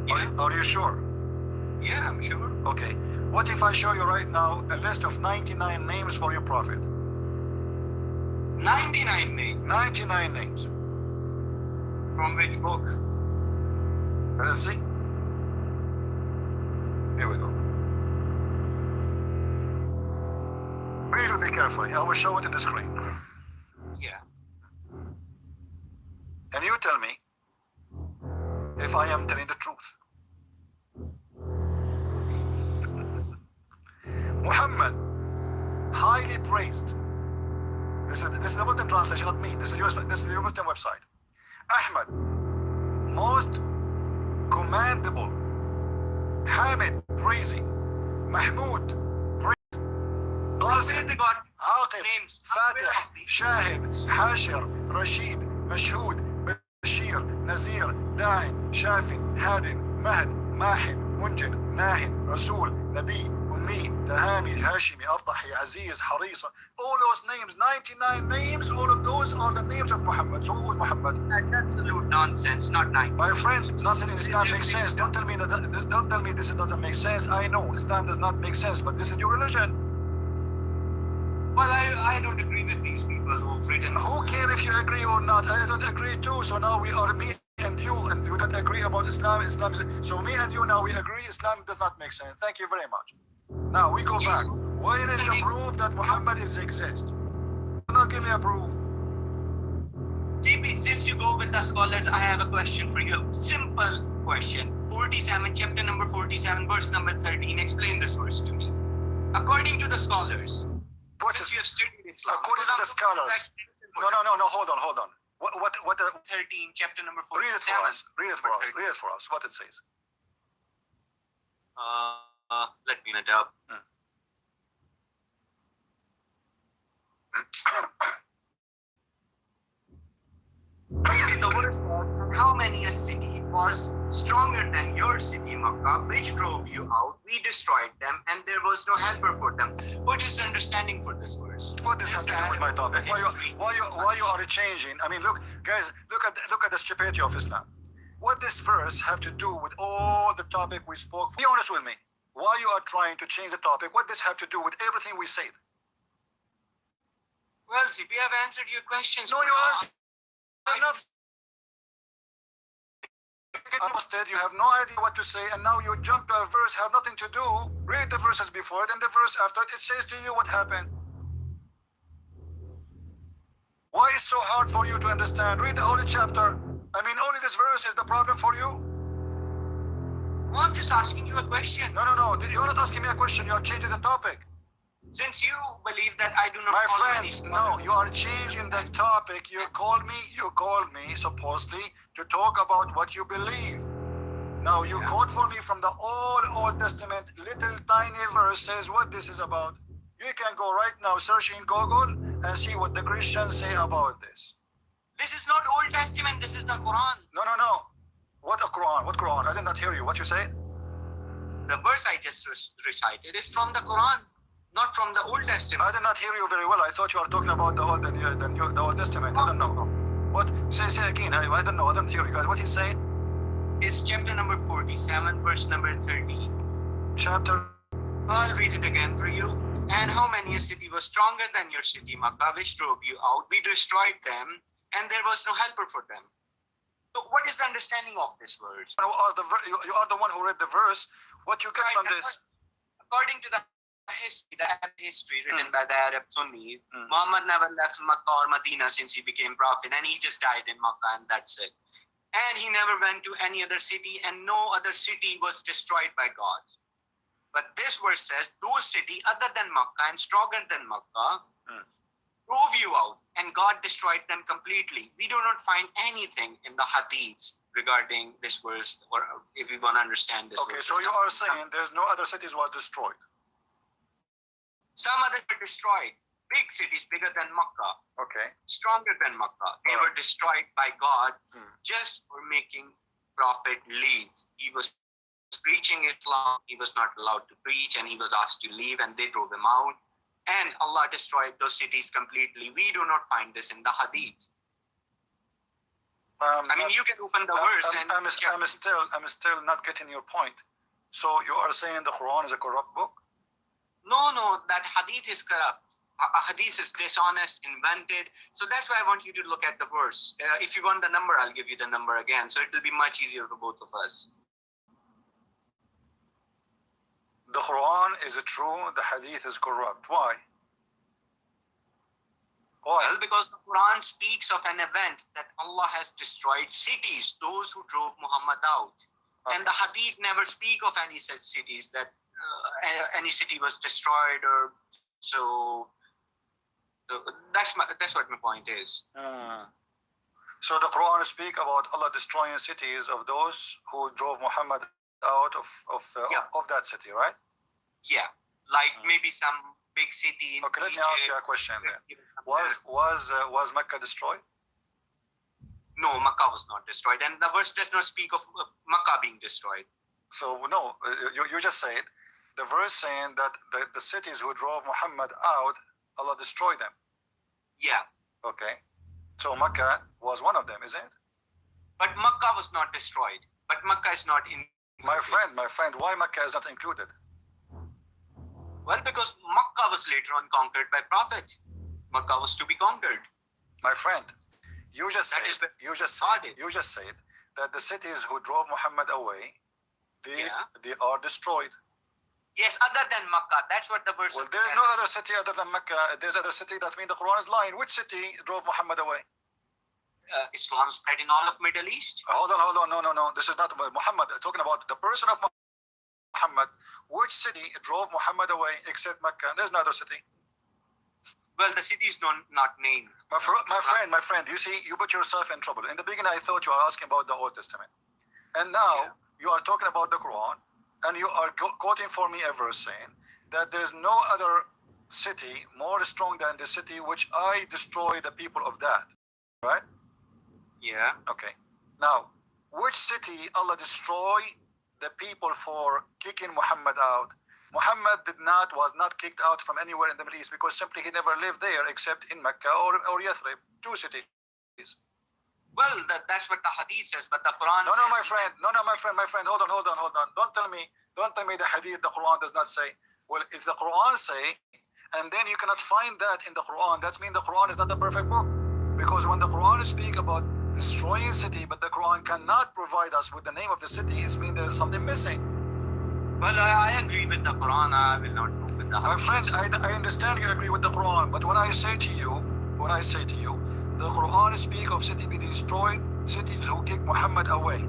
Yeah. Are you sure? Yeah, I'm sure. Okay. What if I show you right now a list of 99 names for your prophet? 99 names. 99 names. From which book? Let's see. Here we go. Read with me carefully. I will show it in the screen. Yeah. And you tell me if I am telling the truth. Muhammad, highly praised. This is the Muslim translation, not me. This is your Muslim website. Ahmad, most commendable. Hamid, praising. Mahmud, praised. Qasim, Aqib, Fatih, Shahid, Hashir, Rashid, Mashhud, Bashir, Nazir, Da'in, Shafin, Hadin, Mahd, Mahin, Munjin, Nahin, Rasul, Nabi, Ummi, Tahami, Hashimi, Artahi, Aziz, Harisa. All those names, 99 names, all of those are the names of Muhammad. So who was Muhammad? That's absolute nonsense, not 9. My friend, nothing in Islam makes sense. Don't tell me this doesn't make sense. I know Islam does not make sense, but this is your religion. Well, I don't agree with these people who've written. Who care if you agree or not? I don't agree too. So now we are me and you don't agree about Islam. So me and you now we agree. Islam does not make sense. Thank you very much. Now we go back. Where is the proof that Muhammad is exist? Not give me a proof. JP, since you go with the scholars, I have a question for you. Simple question. 47, chapter number 47, verse number 13. Explain this verse to me. According to the scholars, since you have studied Islam, According to the scholars. No. Hold on. What? 13, chapter number 47. Read it for us. Read it for us. What it says. Let me get it up. The verse was, how many a city was stronger than your city, Makkah, which drove you out? We destroyed them, and there was no helper for them. What is the understanding for this verse? What does have to do with my topic? Why you are changing? I mean, look, guys, look at the stupidity of Islam. What this verse have to do with all the topic we spoke? Be honest with me. Why you are trying to change the topic? What this have to do with everything we said? Well, see, we have answered your questions. No, you answered nothing. You have no idea what to say, and now you jump to a verse have nothing to do. Read the verses before it, and the verse after it says to you what happened. Why is so hard for you to understand? Read the whole chapter. I mean, only this verse is the problem for you. Well, I'm just asking you a question. No. You're not asking me a question. You're changing the topic. Since you believe that I do not My follow friends, any no, you are changing the topic. You called me supposedly to talk about what you believe. Now you quote for me from the Old Testament, little tiny verse says what this is about. You can go right now, search in Google and see what the Christians say about this. This is not Old Testament, this is the Quran. No. What a Quran? What Quran? I did not hear you. What you said? The verse I just recited is from the Quran, not from the Old Testament. I did not hear you very well. I thought you were talking about the Old Testament. I don't know. What? Say again. I don't know. I don't hear you guys. What he's saying? It's chapter number 47, verse number 30. Chapter. I'll read it again for you. And how many a city was stronger than your city, Makkah, which drove you out? We destroyed them, and there was no helper for them. So what is the understanding of this verse? You are the one who read the verse. What you get from this? According to the Arab history written by the Arab Sunnis, Muhammad never left Makkah or Medina since he became prophet, and he just died in Makkah, and that's it. And he never went to any other city, and no other city was destroyed by God. But this verse says, those cities other than Makkah and stronger than Makkah drove you out, and God destroyed them completely. We do not find anything in the hadiths regarding this verse, or if we want to understand this verse. Okay, so you are saying there's no other cities was destroyed. Some others were destroyed. Big cities bigger than Makkah. Okay. Stronger than Makkah. They were destroyed by God just for making Prophet leave. He was preaching Islam. He was not allowed to preach, and he was asked to leave, and they drove him out. And Allah destroyed those cities completely. We do not find this in the hadith. I mean, you can open the verse and I'm still not getting your point. So you are saying the Quran is a corrupt book? No, that hadith is corrupt. A hadith is dishonest, invented. So that's why I want you to look at the verse. If you want the number, I'll give you the number again. So it will be much easier for both of us. The Quran is true, the hadith is corrupt. Why? Well, because the Quran speaks of an event that Allah has destroyed cities, those who drove Muhammad out. Okay. And the hadith never speak of any such cities, that any city was destroyed, or so that's what my point is. So the Quran speak about Allah destroying cities of those who drove Muhammad out of that city, right? Yeah, like maybe some big city in Okay, let me Egypt. ask you a question then. Was Mecca destroyed? No, Makkah was not destroyed, and the verse does not speak of Makkah being destroyed. So no, you just said the verse saying that the cities who drove Muhammad out, Allah destroyed them. Yeah. Okay. So Makkah was one of them, is it? But Makkah was not destroyed. But Makkah is not in. My friend, why Makkah is not included? Well, because Makkah was later on conquered by Prophet. Makkah was to be conquered. My friend, you just That said, is you just said that the cities who drove Muhammad away, they are destroyed. Yes, other than Makkah. That's what the verse Well, says. there's no other city other than Mecca. There's other city. That means the Quran is lying. Which city drove Muhammad away? Islam spread in all of Middle East. Hold on. No. This is not about Muhammad. I'm talking about the person of Muhammad. Which city drove Muhammad away except Mecca? There's no other city. Well, the city is not named. My friend, you see, you put yourself in trouble. In the beginning, I thought you were asking about the Old Testament. And now you are talking about the Quran, and you are quoting for me a verse saying that there is no other city more strong than the city which I destroy the people of that. Right? Yeah. Okay. Now, which city Allah destroy the people for kicking Muhammad out? Muhammad was not kicked out from anywhere in the Middle East because simply he never lived there except in Mecca or Yathrib, two cities. Well, that's what the hadith says, but the Quran No, says... my friend, hold on. Don't tell me the hadith, the Quran does not say. Well, if the Quran say, and then you cannot find that in the Quran, that means the Quran is not a perfect book. Because when the Quran speaks about destroying a city, but the Quran cannot provide us with the name of the city, it means there is something missing. Well, I agree with the Quran. I will not go with the hadith. My friend, I understand you agree with the Quran, but when I say to you, the Quran speaks of city being destroyed, cities who kick Muhammad away.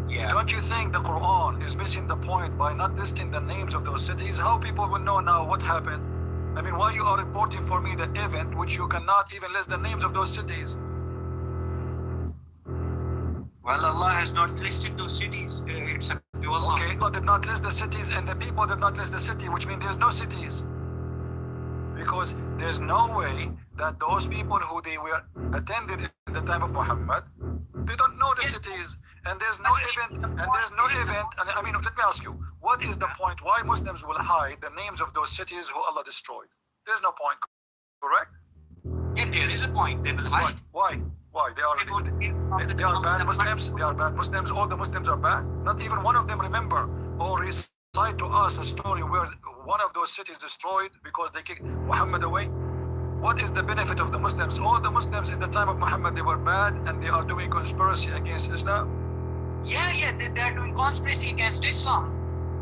Yeah. Don't you think the Quran is missing the point by not listing the names of those cities? How people will know now what happened? I mean, why you are reporting for me the event which you cannot even list the names of those cities? Well, Allah has not listed those cities. It's up to Allah. Okay, God did not list the cities and the people did not list the city, which means there's no cities. Because there's no way that those people who they were attended in the time of Muhammad, they don't know the cities, and there's no event, and I mean, let me ask you, what is the point? Why Muslims will hide the names of those cities who Allah destroyed? There's no point, correct? Yeah, there is a point. They will hide. Why? They are bad Muslims. They are bad Muslims. All the Muslims are bad. Not even one of them remember or recite to us a story where one of those cities destroyed because they kicked Muhammad away. What is the benefit of the Muslims? All the Muslims in the time of Muhammad, they were bad and they are doing conspiracy against Islam. Yeah, they are doing conspiracy against Islam.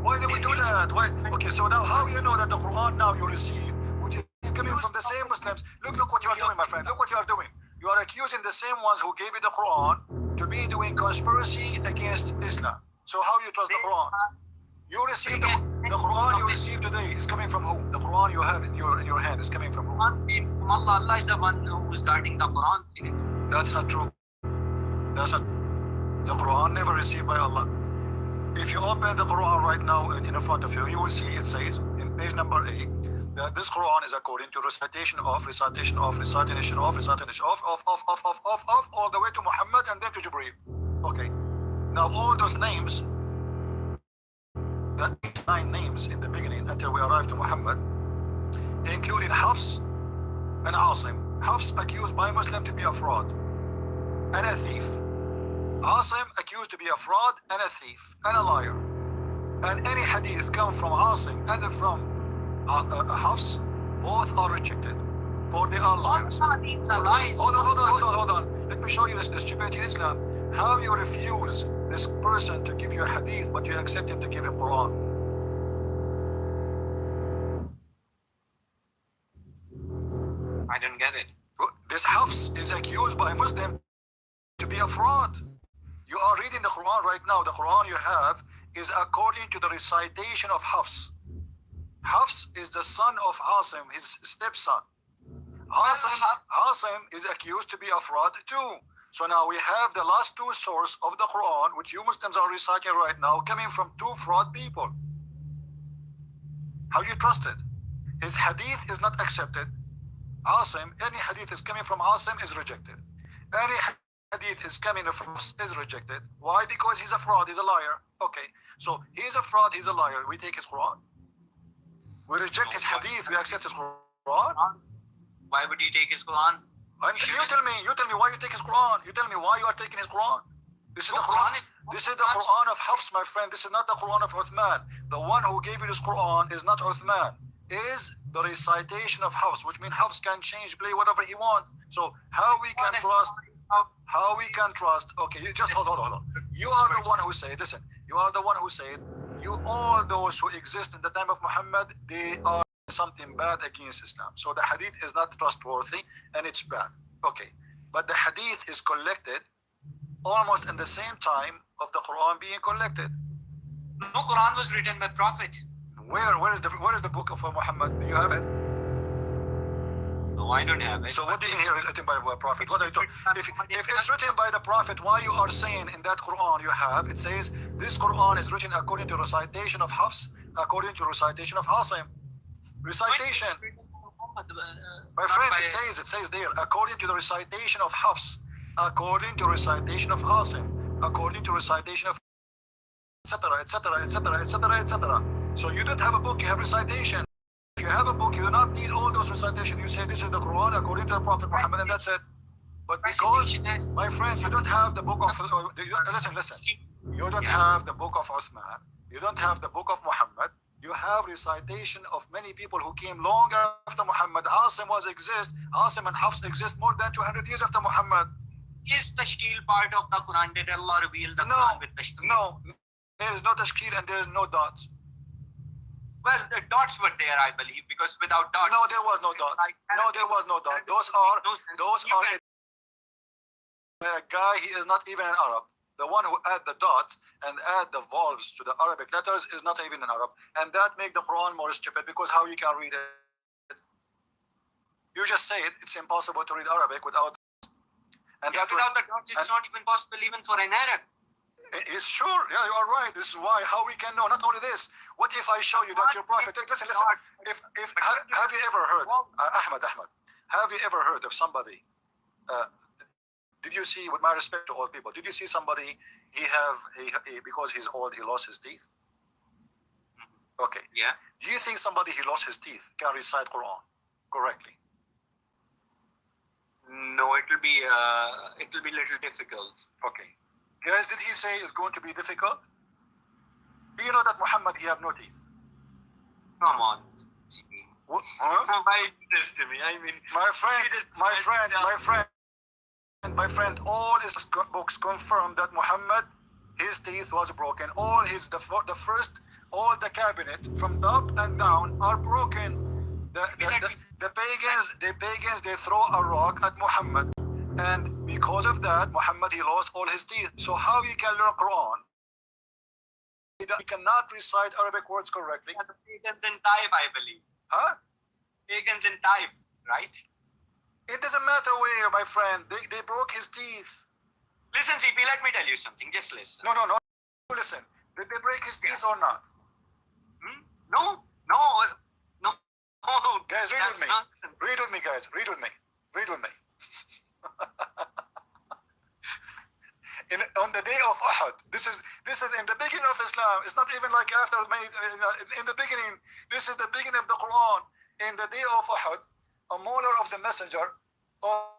Why do we do that? Why? Okay, so now how you know that the Quran now you receive, which is coming from the same Muslims? Look what you are doing, my friend. Look what you are doing. You are accusing the same ones who gave you the Quran to be doing conspiracy against Islam. So how you trust the Quran? You receive the Quran you receive today is coming from who? The Quran you have in your hand is coming from who? From Allah. Allah is the one who is guarding the Quran. That's not true. That's not. The Quran never received by Allah. If you open the Quran right now in front of you, you will see it says in page number 8 that this Quran is according to recitation of, all the way to Muhammad and then to Jibreel. Okay. Now all those names, that 9 names in the beginning until we arrive to Muhammad, including Hafs and Asim. Hafs accused by Muslim to be a fraud and a thief. Asim accused to be a fraud and a thief and a liar. And any hadith come from Asim and from Hafs, both are rejected, for they are liars. Hold on. Let me show you this stupidity in Islam. How you refuse this person to give you a hadith, but you accept him to give him Quran? I don't get it. This Hafs is accused by a Muslim to be a fraud. You are reading the Quran right now. The Quran you have is according to the recitation of Hafs. Hafs is the son of Asim, his stepson. Asim is accused to be a fraud too. So now we have the last 2 sources of the Quran, which you Muslims are reciting right now, coming from 2 fraud people. How you trust it? His hadith is not accepted. Asim, any hadith is coming from Asim is rejected. Any hadith is coming from us is rejected. Why? Because he's a fraud, he's a liar. Okay, so he's a fraud, he's a liar. We take his Quran. We reject his hadith, we accept his Quran. Why would you take his Quran? And you tell me why you take his Quran. You tell me why you are taking his Quran. This is the Quran. This is the Quran of Hafs, my friend. This is not the Quran of Uthman. The one who gave you this Quran is not Uthman. is the recitation of Hafs, which means Hafs can change, play whatever he wants. So how we can trust? How we can trust? Okay, you just hold on. You are the one who said, listen, you are the one who said, all those who exist in the time of Muhammad, they are something bad against Islam. So the hadith is not trustworthy and it's bad. Okay, but the hadith is collected almost in the same time of the Quran being collected. No, Quran was written by Prophet. Where is the book of Muhammad? Do you have it? No, I don't have it. So what do you mean here written by a prophet? What are you talking? If it's written by the prophet, why you are saying in that Quran you have, it says this Quran is written according to recitation of Hafs, according to recitation of Hasim. Recitation. My friend, it says there, according to the recitation of Hafs, according to recitation of Hasim, according to recitation of etc., etc., etc., etc., etc. So you don't have a book, you have recitation. If you have a book, you do not need all those recitations. You say this is the Quran according to the Prophet Muhammad, and that's it. But because, my friend, you don't have the book of, listen, you don't have the book of Uthman, you don't have the book of Muhammad, you have recitation of many people who came long after Muhammad. Asim Asim and Hafs exist more than 200 years after Muhammad. Is Tashkil part of the Quran? Did Allah reveal the Quran with Tashkil? No, there is no Tashkil and there is no dots. Well, the dots were there, I believe, because without dots... No, there was no dots. No, there was no dots. Those are a guy, he is not even an Arab. The one who add the dots and add the vowels to the Arabic letters is not even an Arab. And that makes the Quran more stupid, because how you can read it? You just say it, it's impossible to read Arabic without... And yeah, without the dots, it's not even possible even for an Arab. It's sure, yeah, you are right. This is why, how we can know. Not only this, what if I show you that your prophet, listen, have you ever heard, Ahmad, have you ever heard of somebody, did you see, with my respect to all people, did you see somebody, because he's old, he lost his teeth? Okay. Yeah. Do you think somebody he lost his teeth can recite Quran correctly? No, it will be a little difficult. Okay. Guys, did he say it's going to be difficult? Do you know that Muhammad, he have no teeth? Come on. Huh? Why this to me? I mean, my friend, all his books confirm that Muhammad, his teeth was broken. All the cabinet from top and down are broken. The pagans, they throw a rock at Muhammad. And because of that, Muhammad, he lost all his teeth. So how you can learn Quran? He cannot recite Arabic words correctly. The pagans in Taif, I believe. Huh? Pagans in Taif, right? It doesn't matter where, my friend. They broke his teeth. Listen, CP, let me tell you something. Just listen. No. Listen. Did they break his teeth or not? No. Guys, read with me. Read with me, guys. Read with me. On the day of Uhud, this is in the beginning of Islam. It's not even like after in the beginning. This is the beginning of the Quran. In the day of Uhud, a molar of the messenger of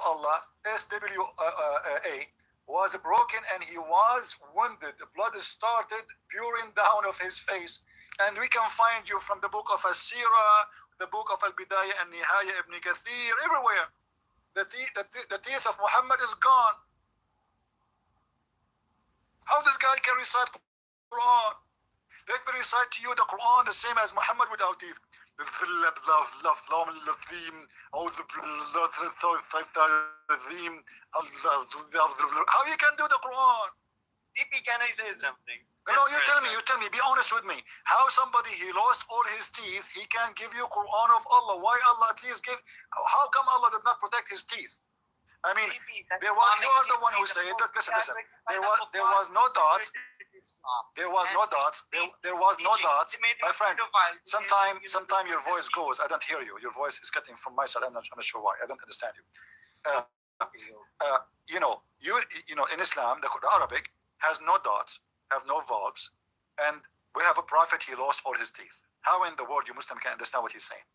Allah, SWA, was broken and he was wounded. The blood started pouring down of his face. And we can find you from the book of As-Sirah, the book of Al-Bidayah and Nihaya Ibn Kathir, everywhere. The teeth of Muhammad is gone. How this guy can recite Quran? Let me recite to you the Quran the same as Muhammad without teeth. How you can do the Quran? CP, can I say something? No, you tell me, be honest with me. How somebody, he lost all his teeth, he can give you Quran of Allah. Why Allah at least how come Allah did not protect his teeth? I mean, you are the one who said, listen, there was no dots. There was no dots. My friend, sometime your voice goes. I don't hear you. Your voice is cutting from my side. I'm not sure why. I don't understand you. In Islam, the Arabic has no dots, have no vowels, and we have a prophet, he lost all his teeth. How in the world you Muslim can understand what he's saying?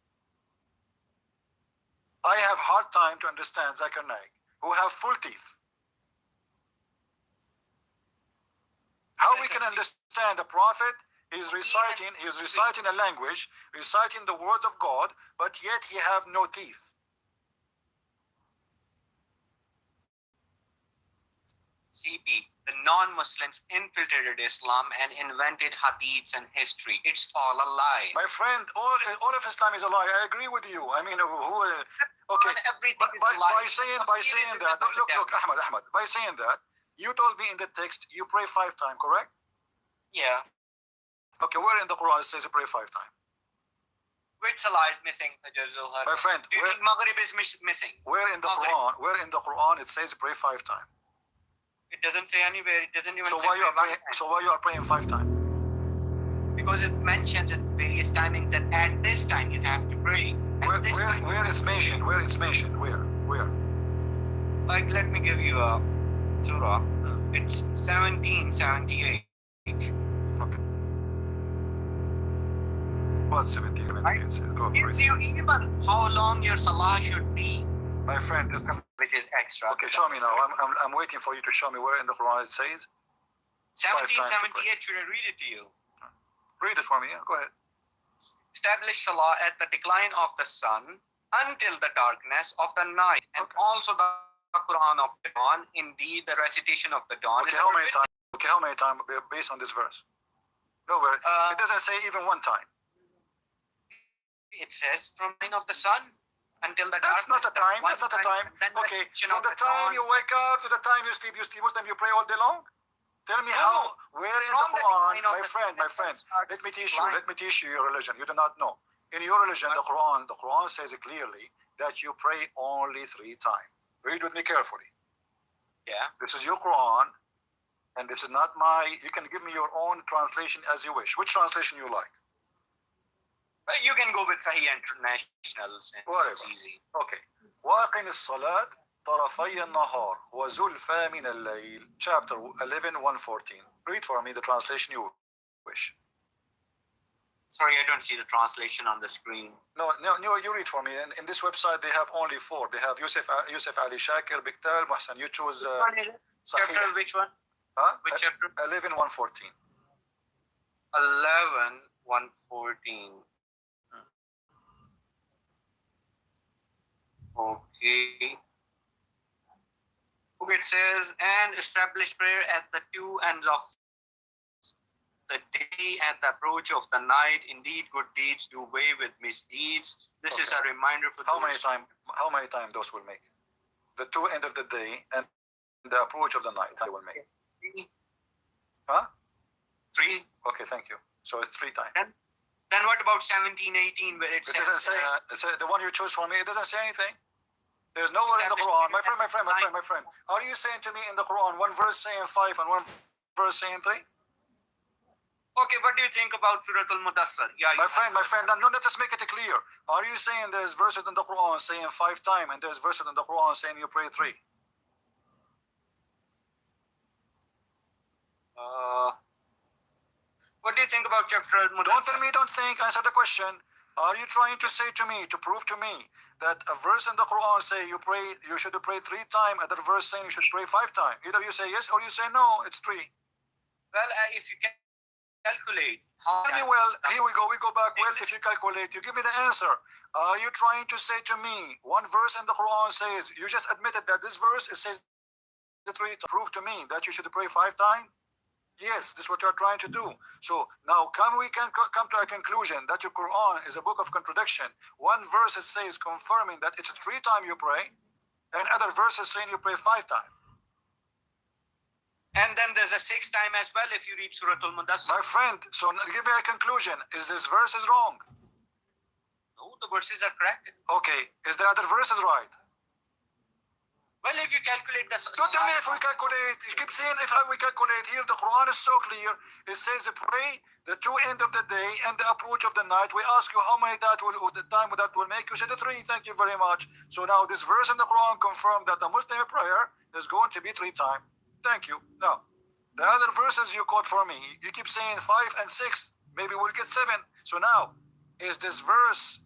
I have hard time to understand Zakir Naik, who have full teeth. How we can understand the prophet, He's reciting a language, reciting the word of God, but yet he have no teeth. CP, the non-Muslims infiltrated Islam and invented hadiths and history. It's all a lie. My friend, all of Islam is a lie. I agree with you. I mean, okay. Everything is a lie. By saying that, look, Ahmad, by saying that, you told me in the text you pray 5 times, correct? Yeah. Okay, where in the Quran it says you pray 5 times? Which salah is missing, Fajr Zuhar? My friend, do you think Maghrib is missing? Where in the Quran it says pray 5 times? It doesn't say anywhere. It doesn't even So say why you are praying 5 times? Because it mentions at various timings that at this time you have to pray. Where it's mentioned? Where it's mentioned? Where? Like, let me give you a surah. It's 1778. Okay. What 17? Right? Go Gives you even how long your salah should be. My friend, which is extra. Okay, show me now. I'm waiting for you to show me where in the Quran it says. 1778. Should I read it to you? Read it for me. Yeah, go ahead. Establish salah at the decline of the sun until the darkness of the night, and also the Quran of dawn. Indeed, the recitation of the dawn. Okay, how many times? Okay, how many times based on this verse? Nowhere. It doesn't say even 1 time. It says from the of the sun until the That's not a time. That's not a time. Okay, from the time you wake up to the time you sleep, Muslim, you pray all day long? Tell me how, where in the Quran, my friend, let me teach you your religion. You do not know. In your religion, the Quran says clearly that you pray only 3 times. Read with me carefully. Yeah. This is your Quran, and this is not you can give me your own translation as you wish. Which translation you like? Well, you can go with Sahih International. Whatever. It's easy. Okay. وَأَقِمِ الصَّلَاةَ طرفي النهار وزلفى من الليل. Chapter 11, 114. Read for me the translation you wish. Sorry, I don't see the translation on the screen. No, you read for me. In this website, they have only 4. They have Yusuf Ali Shakir, Biktal, Mohsen. You choose chapter, which one? Huh? Which chapter? 11, 114. 11, 114. Okay. It says, and establish prayer at the 2 ends of the day at the approach of the night. Indeed, good deeds do away with misdeeds. This is a reminder for how many times those will make? The 2 end of the day and the approach of the night, they will make. 3. Huh? 3. Okay, thank you. So it's 3 times. Then what about 17, 18, where it says... doesn't say, the one you choose for me, it doesn't say anything. There's nowhere in the Quran. My friend. Are you saying to me in the Quran, 1 verse saying 5 and 1 verse saying 3? Okay, what do you think about Surah Al-Mudassar? Yeah, my friend, no, let us make it clear. Are you saying there's verses in the Quran saying 5 times and there's verses in the Quran saying you pray 3? What do you think about chapter Al-Mudassar? Don't tell me, don't think. Answer the question. Are you trying to say to me, to prove to me, that a verse in the Quran say you should pray 3 times, another verse saying you should pray 5 times? Either you say yes or you say no, it's 3. Well, if you can calculate. Well, here we go. We go back. Well, if you calculate, you give me the answer. Are you trying to say to me, 1 verse in the Quran says, you just admitted that this verse says 3 times. Prove to me that you should pray 5 times? Yes, this is what you're trying to do. So now we can come to a conclusion that your Quran is a book of contradiction. 1 verse it says confirming that it's 3 times you pray, and other verses saying you pray 5 times. And then there's a 6th time as well if you read Surah Al-Mudassar. My friend, so give me a conclusion. Is this verse is wrong? No, the verses are correct. Okay, is the other verses right? Well, if you calculate the... Don't tell me if we calculate. You keep saying if we calculate. Here the Quran is so clear. It says pray the 2 end of the day and the approach of the night. We ask you how many time that will make. You said 3. Thank you very much. So now this verse in the Quran confirmed that the Muslim prayer is going to be 3 times. Thank you. Now, the other verses you quote for me, you keep saying 5 and 6. Maybe we'll get 7. So now, is this verse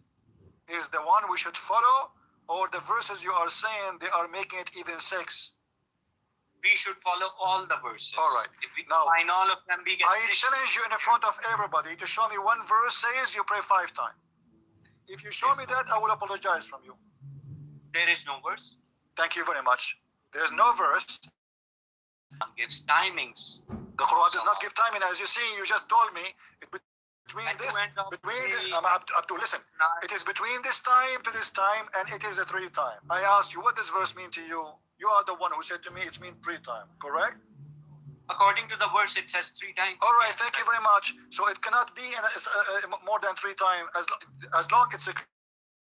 is the one we should follow? Or the verses you are saying, they are making it even 6? we should follow all the verses. All right. If we Now, find all of them, we get I 6. challenge you in front of everybody to show me one verse says you pray 5 times. If you show me that, I will apologize from you. There is no verse. Thank you very much. There is no verse. Gives timings. The Quran does not give timing. As you see, you just told me between At the this, end of between this. the- Abdul, listen. It is between this time to this time, and it is a 3 time. I asked you, what does verse mean to you? You are the one who said to me, it means 3 time. Correct? According to the verse, it says 3 times. All right. Thank you very much. So it cannot be more than 3 times as long it's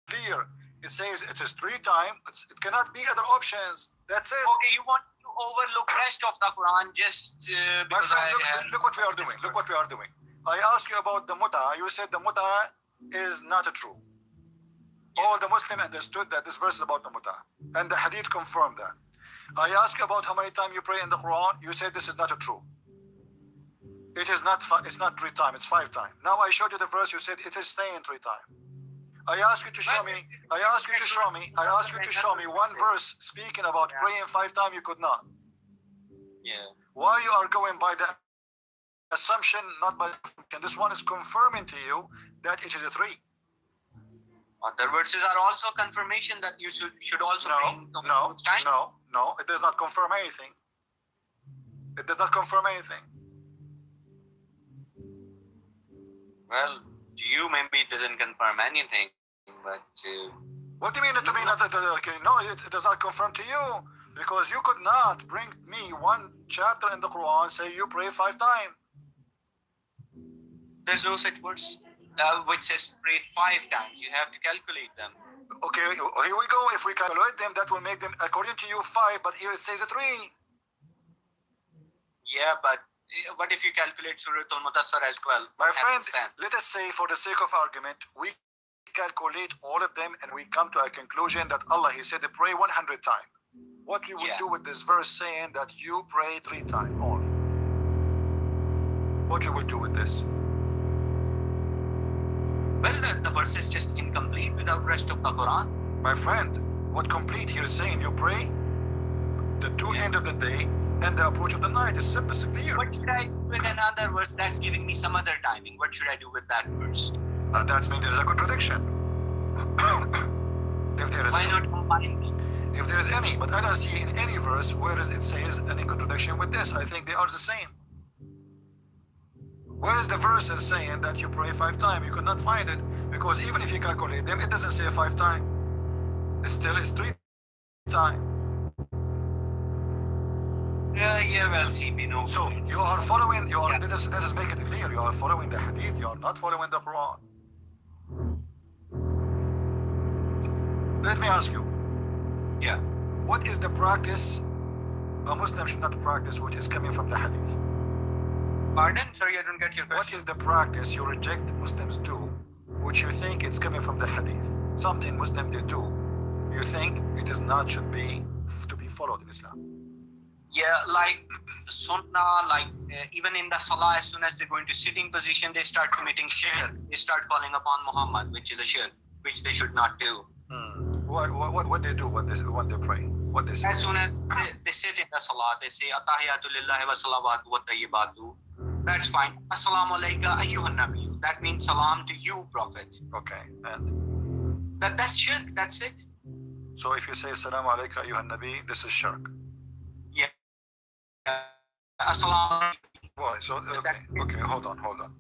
clear. It says it is 3 times. It cannot be other options. That's it. Okay, you want to overlook rest of the Quran just My because friend, look what we are doing. Look what we are doing. I asked you about the muta. You said the muta is not true. All the Muslim understood that this verse is about the muta, and the hadith confirmed that. I asked you about how many times you pray in the Quran. You said this is not true. It is not. It's not 3 times. It's 5 times. Now I showed you the verse. You said it is saying 3 times. I asked you to show me. I asked you to show me. I asked you to show me one verse speaking about praying 5 times. You could not. Yeah. Why you are going by the assumption, not by the assumption? This one is confirming to you that it is a 3. Other verses are also confirmation that you should also pray in No. time. It does not confirm anything. It does not confirm anything. Well, to you maybe it doesn't confirm anything, but What do you mean to me not? Okay, no, it does not confirm to you because you could not bring me one chapter in the Quran say you pray 5 times. there's no such verse which says pray 5 times. You have to calculate them. Okay, here we go. If we calculate them, that will make them according to you 5, but here it says a 3. Yeah, but what if you calculate Surah Al-Mudassar as well? My What friend, happens then? let us say for the sake of argument, we calculate all of them and we come to a conclusion that Allah, He said, pray 100 times. What we will Yeah. do with this verse saying that you pray 3 times only? What you will do with this? Well, the verse is just incomplete without rest of the Quran. My friend, what complete here is saying you pray the 2 end of the day and the approach of the night is simple, it's clear. What should I do with another verse that's giving me some other timing? What should I do with that verse? That means there is a contradiction. if there is Why any, not combine them? if there is any, but I don't see in any verse where it says any contradiction with this. I think they are the same. Where is the verse is saying that you pray 5 times? You could not find it because even if you calculate them, it doesn't say 5 times. It's 3 times. Yeah, well, see, we know. So you are following. Let us make it clear. You are following the hadith. You are not following the Quran. Let me ask you. Yeah. What is the practice a Muslim should not practice, which is coming from the hadith? Pardon? Sorry, I don't get your What question. is the practice you reject Muslims do, which you think it's coming from the hadith? Something Muslim they do, you think it is not should be to be followed in Islam. Yeah, like sunnah, like even in the salah, as soon as they go into sitting position, they start committing shirk. They start calling upon Muhammad, which is a shirk, which they should not do. What they do when they pray? What they say? As soon as they sit in the salah, they say Atahiyatu lillahi wa salawatu wa tayyibatu. That's fine. Assalamu alayka ayyuhan nabi. That means salam to you, Prophet. Okay, and That's shirk. That's it. so if you say Assalamu alayka ayyuhan nabi, this is shirk. Yeah. Assalamu. Why? So okay, hold on.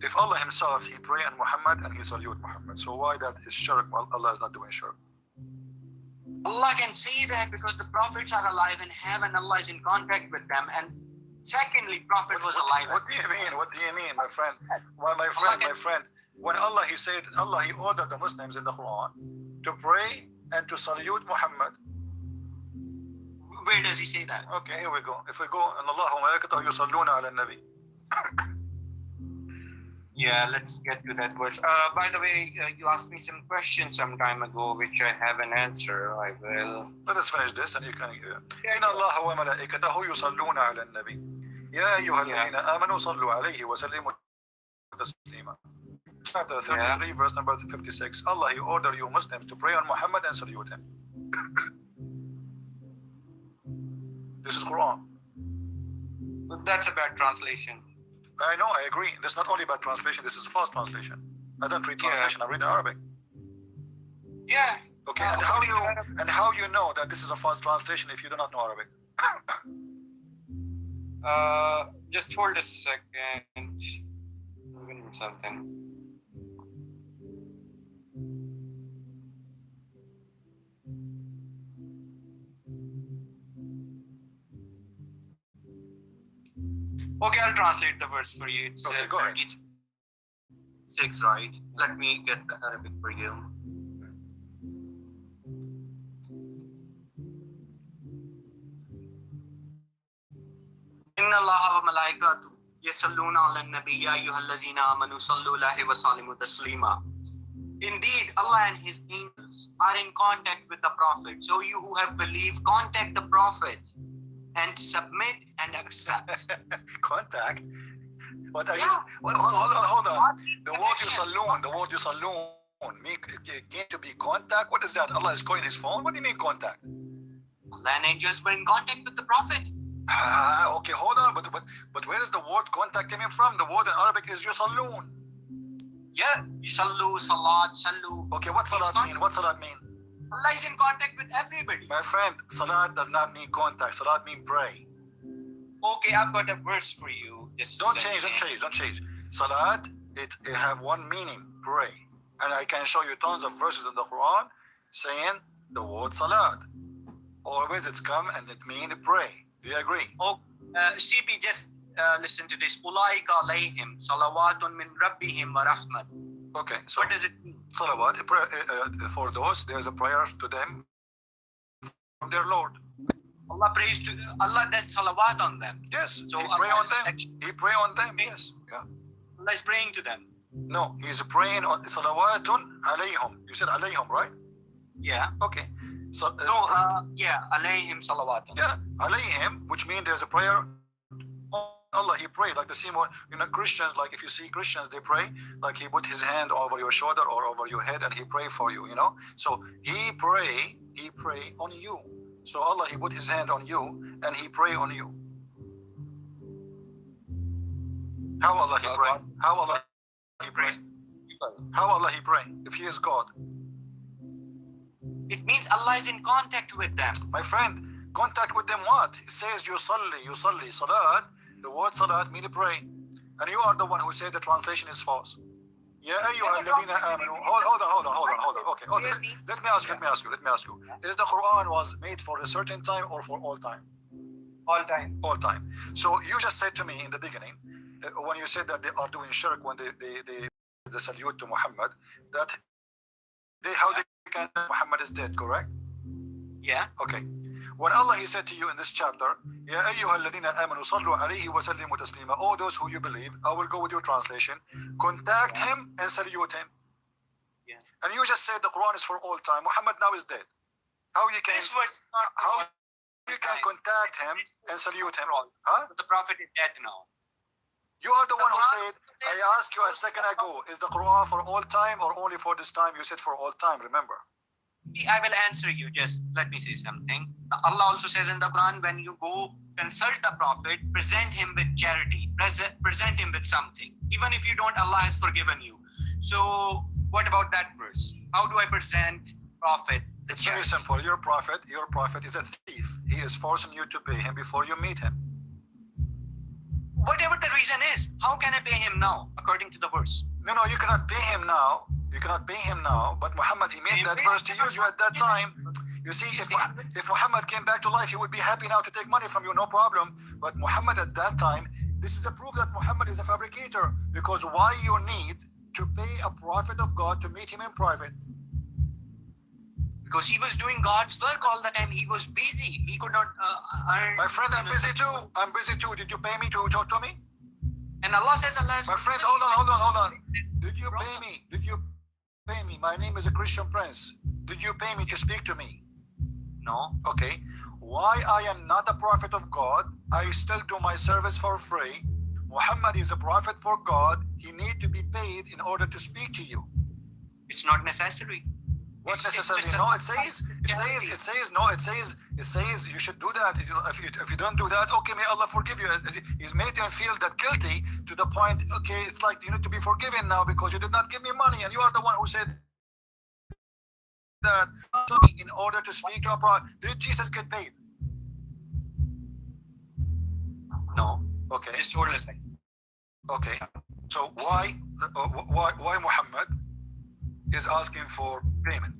If Allah Himself He pray on Muhammad and He salute Muhammad, so why that is shirk? Well, Allah is not doing shirk. Allah can say that because the prophets are alive in heaven. Allah is in contact with them, and secondly, Prophet was alive. What do you mean? What do you mean, my friend? Well, my friend. When Allah He said, Allah He ordered the Muslims in the Quran to pray and to salute Muhammad. Where does He say that? Okay, here we go. If we go, and Allah wa malaikatahu yusalluna ala nabi. Yeah, let's get to that verse. By the way, you asked me some questions some time ago, which I have an answer. I will. Let us finish this and you can. إن الله وملائكته يصلون على النبي يا أيها الذين آمنوا صلوا عليه وسلموا تسليما. Chapter 33, verse number 56. Allah, He ordered you Muslims to pray on Muhammad and salute him. This is Quran. But that's a bad translation. I know, I agree. This is not only about translation, this is a false translation. I don't read translation, I read in Arabic. Yeah. Okay, and how you know that this is a false translation if you do not know Arabic? Just hold a second. I'm gonna do something. Okay, I'll translate the verse for you. It's Okay, go ahead. 36, right? Let me get the Arabic for you. Inna Allah wa malaikatu yasalluna ala nabi ya ayyuhallazina amanu sallu alaihi wa sallimu taslima. Indeed, Allah and His angels are in contact with the Prophet. So you who have believed, contact the Prophet and submit and accept. Contact? What are Yeah. you? Hold on. The word Connection. yusallun, it came to be contact. What is that? Allah is calling his phone? What do you mean contact? Allah and angels were in contact with the Prophet. Okay, hold on. But where is the word contact coming from? The word in Arabic is yusallun. Yeah, sallu, salat, sallu. Okay, what salat mean? What salat mean? Allah is in contact with everybody. My friend, salat does not mean contact. Salat mean pray. Okay, I've got a verse for you. Just Don't change. Salat, it have one meaning, pray. And I can show you tons of verses in the Quran saying the word salat. Always it's come and it means pray. Do you agree? Oh, CP, just listen to this. Ulaika alayhim salawatun min rabbihim wa rahmat. Okay, so What does it mean? salawat, for those, there's a prayer to them from their Lord. Allah does salawat on them. Yes, So he pray Allah on them. is- He pray on them, yes. Yeah. Allah is praying to them. No, he's praying on salawatun alayhim. You said alayhim, right? Yeah. Okay. So, No, yeah, alayhim salawatun. yeah, alayhim, which means there's a prayer on Allah. He prayed like the same one. Christians, like if you see Christians, they pray like he put his hand over your shoulder or over your head and he pray for you. So he pray on you. So Allah, he put his hand on you and he pray on you. How Allah he pray? How Allah he pray? How Allah he pray? If he is God, It means Allah is in contact with them. my friend, contact with them what? It says you salli, salat. The word salat means pray, and you are the one who said the translation is false. Yeah, ayyuhalladhina amanu. Hold on. Okay. Let me ask you. Is the Quran was made for a certain time or for all time? All time. All time. So you just said to me in the beginning, when you said that they are doing shirk when they salute to Muhammad, that how they can Muhammad is dead, correct? Yeah. Okay. When Allah he said to you in this chapter, Ya ayyuhalladhina amanu sallu alayhi wa sallimu taslima, all those who you believe, I will go with your translation, contact him and salute him. Yeah. And you just said the Quran is for all time. Muhammad now is dead. How you can This was not how for you can contact him and salute him? all. Huh? The Prophet is dead now. You are the one who said, I asked you a second ago, is the Quran for all time or only for this time? You said for all time, remember? I will answer you. Just let me say something. Allah also says in the Quran, when you go consult the Prophet, present him with charity, present him with something. Even if you don't, Allah has forgiven you. So what about that verse? How do I present Prophet? It's very simple. Your prophet is a thief. He is forcing you to pay him before you meet him. Whatever the reason is, how can I pay him now, according to the verse? No, you cannot pay him now. But Muhammad, he made that verse to use you at that time. You see, if Muhammad came back to life, he would be happy now to take money from you, no problem. But Muhammad at that time, this is the proof that Muhammad is a fabricator. Because why you need to pay a prophet of God to meet him in private? Because he was doing God's work all the time. He was busy. He could not earn. My friend, I'm busy too. Did you pay me to talk to me? And Allah says, My friend, hold on. Did you pay me? My name is a Christian Prince. Did you pay me to speak to me? No. Okay. Why I am not a prophet of God, I still do my service for free. Muhammad is a prophet for God. He need to be paid in order to speak to you. It's not necessary. What It's necessarily? just a- No, it says you should do that. If you don't do that, okay, may Allah forgive you. He's made you feel that guilty to the point. Okay, it's like you need to be forgiven now because you did not give me money, and you are the one who said that in order to speak your prophet. Did Jesus get paid? No. Okay. Just hold a second. Okay. So why Muhammad is asking for payment?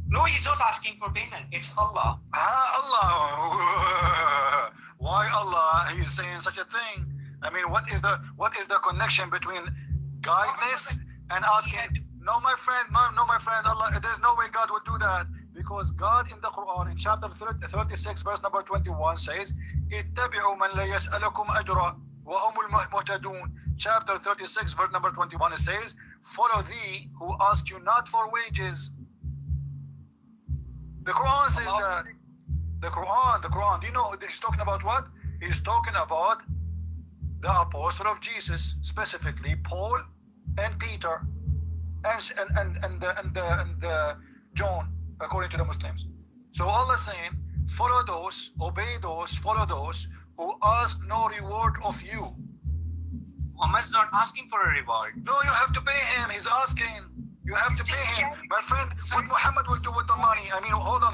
No, he's not asking for payment. It's Allah. Allah. Why Allah? He's saying such a thing. I mean, what is the connection between guidance and asking? No, my friend. No, my friend. Allah. There's no way God would do that, because God in the Quran in chapter 36 verse number 21 says, "Ittabi'u man la yas'alukum ajra wa humul muhtadun." Chapter 36 verse number 21 it says, "Follow thee who ask you not for wages." The Quran says that. The Quran. Do you know he's talking about what? He's talking about the apostle of Jesus, specifically Paul and Peter and John, according to the Muslims. So Allah is saying, follow those, obey those, follow those who ask no reward of you. Muhammad's not asking for a reward. No, you have to pay him. He's asking. You have to pay him, my friend. What Muhammad will do with the money? I mean, hold on.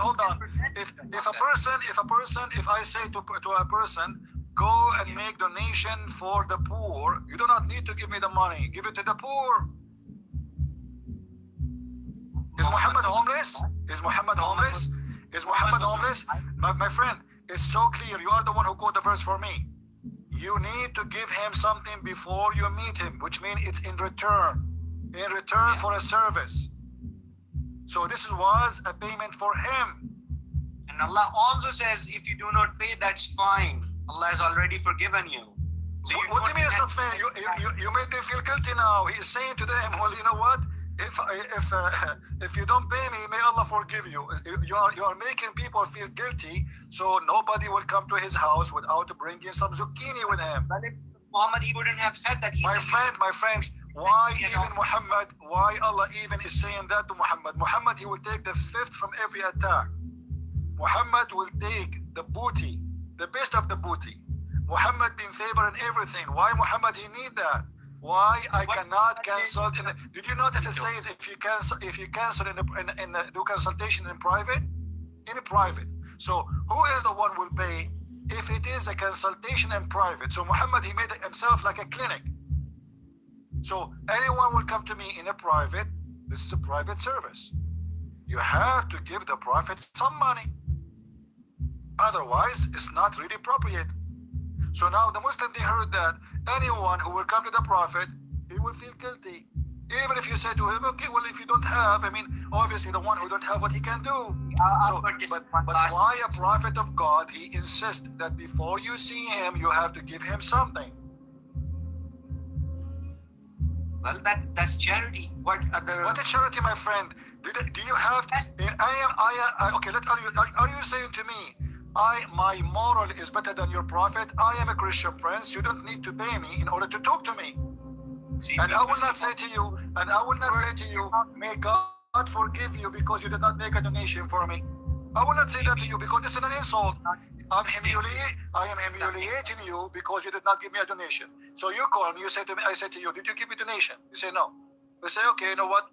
If I say to a person, go and make donation for the poor, you do not need to give me the money. Give it to the poor. Is Muhammad homeless? Is Muhammad homeless? Is Muhammad homeless? My friend, it's so clear. You are the one who quote the verse for me. You need to give him something before you meet him, which means it's in return. In return for a service. So this was a payment for him. And Allah also says, if you do not pay, that's fine. Allah has already forgiven you. So What do you mean it's not fair? You made them feel guilty now. He's saying to them, well, you know what? If you don't pay me, may Allah forgive you. You are making people feel guilty, so nobody will come to his house without bringing some zucchini with him. But if Muhammad, he wouldn't have said that. My friend, why Allah even is saying that to Muhammad? Muhammad, he will take the fifth from every attack. Muhammad will take the booty, the best of the booty. Muhammad in favor in everything. Why Muhammad he need that? Why I cannot cancel? Did you notice it says if you cancel do consultation in private? In private. So who is the one will pay if it is a consultation in private? So Muhammad he made himself like a clinic. So anyone will come to me in a private. This is a private service. You have to give the prophet some money. Otherwise, it's not really appropriate. So now the Muslim, they heard that anyone who will come to the prophet, he will feel guilty. Even if you say to him, okay, well, if you don't have, I mean, obviously the one who don't have what he can do. So, but why a prophet of God, he insists that before you see him, you have to give him something. Well, that's charity. What is charity, my friend? Do you have? Okay. Are you saying to me, my moral is better than your prophet? I am a Christian prince. You don't need to pay me in order to talk to me. And I will not say to you, may God forgive you because you did not make a donation for me. I will not say that to you because this is an insult. I am humiliating you because you did not give me a donation. So you call me, you say to me, I say to you, did you give me a donation? You say no. We say, okay, you know what?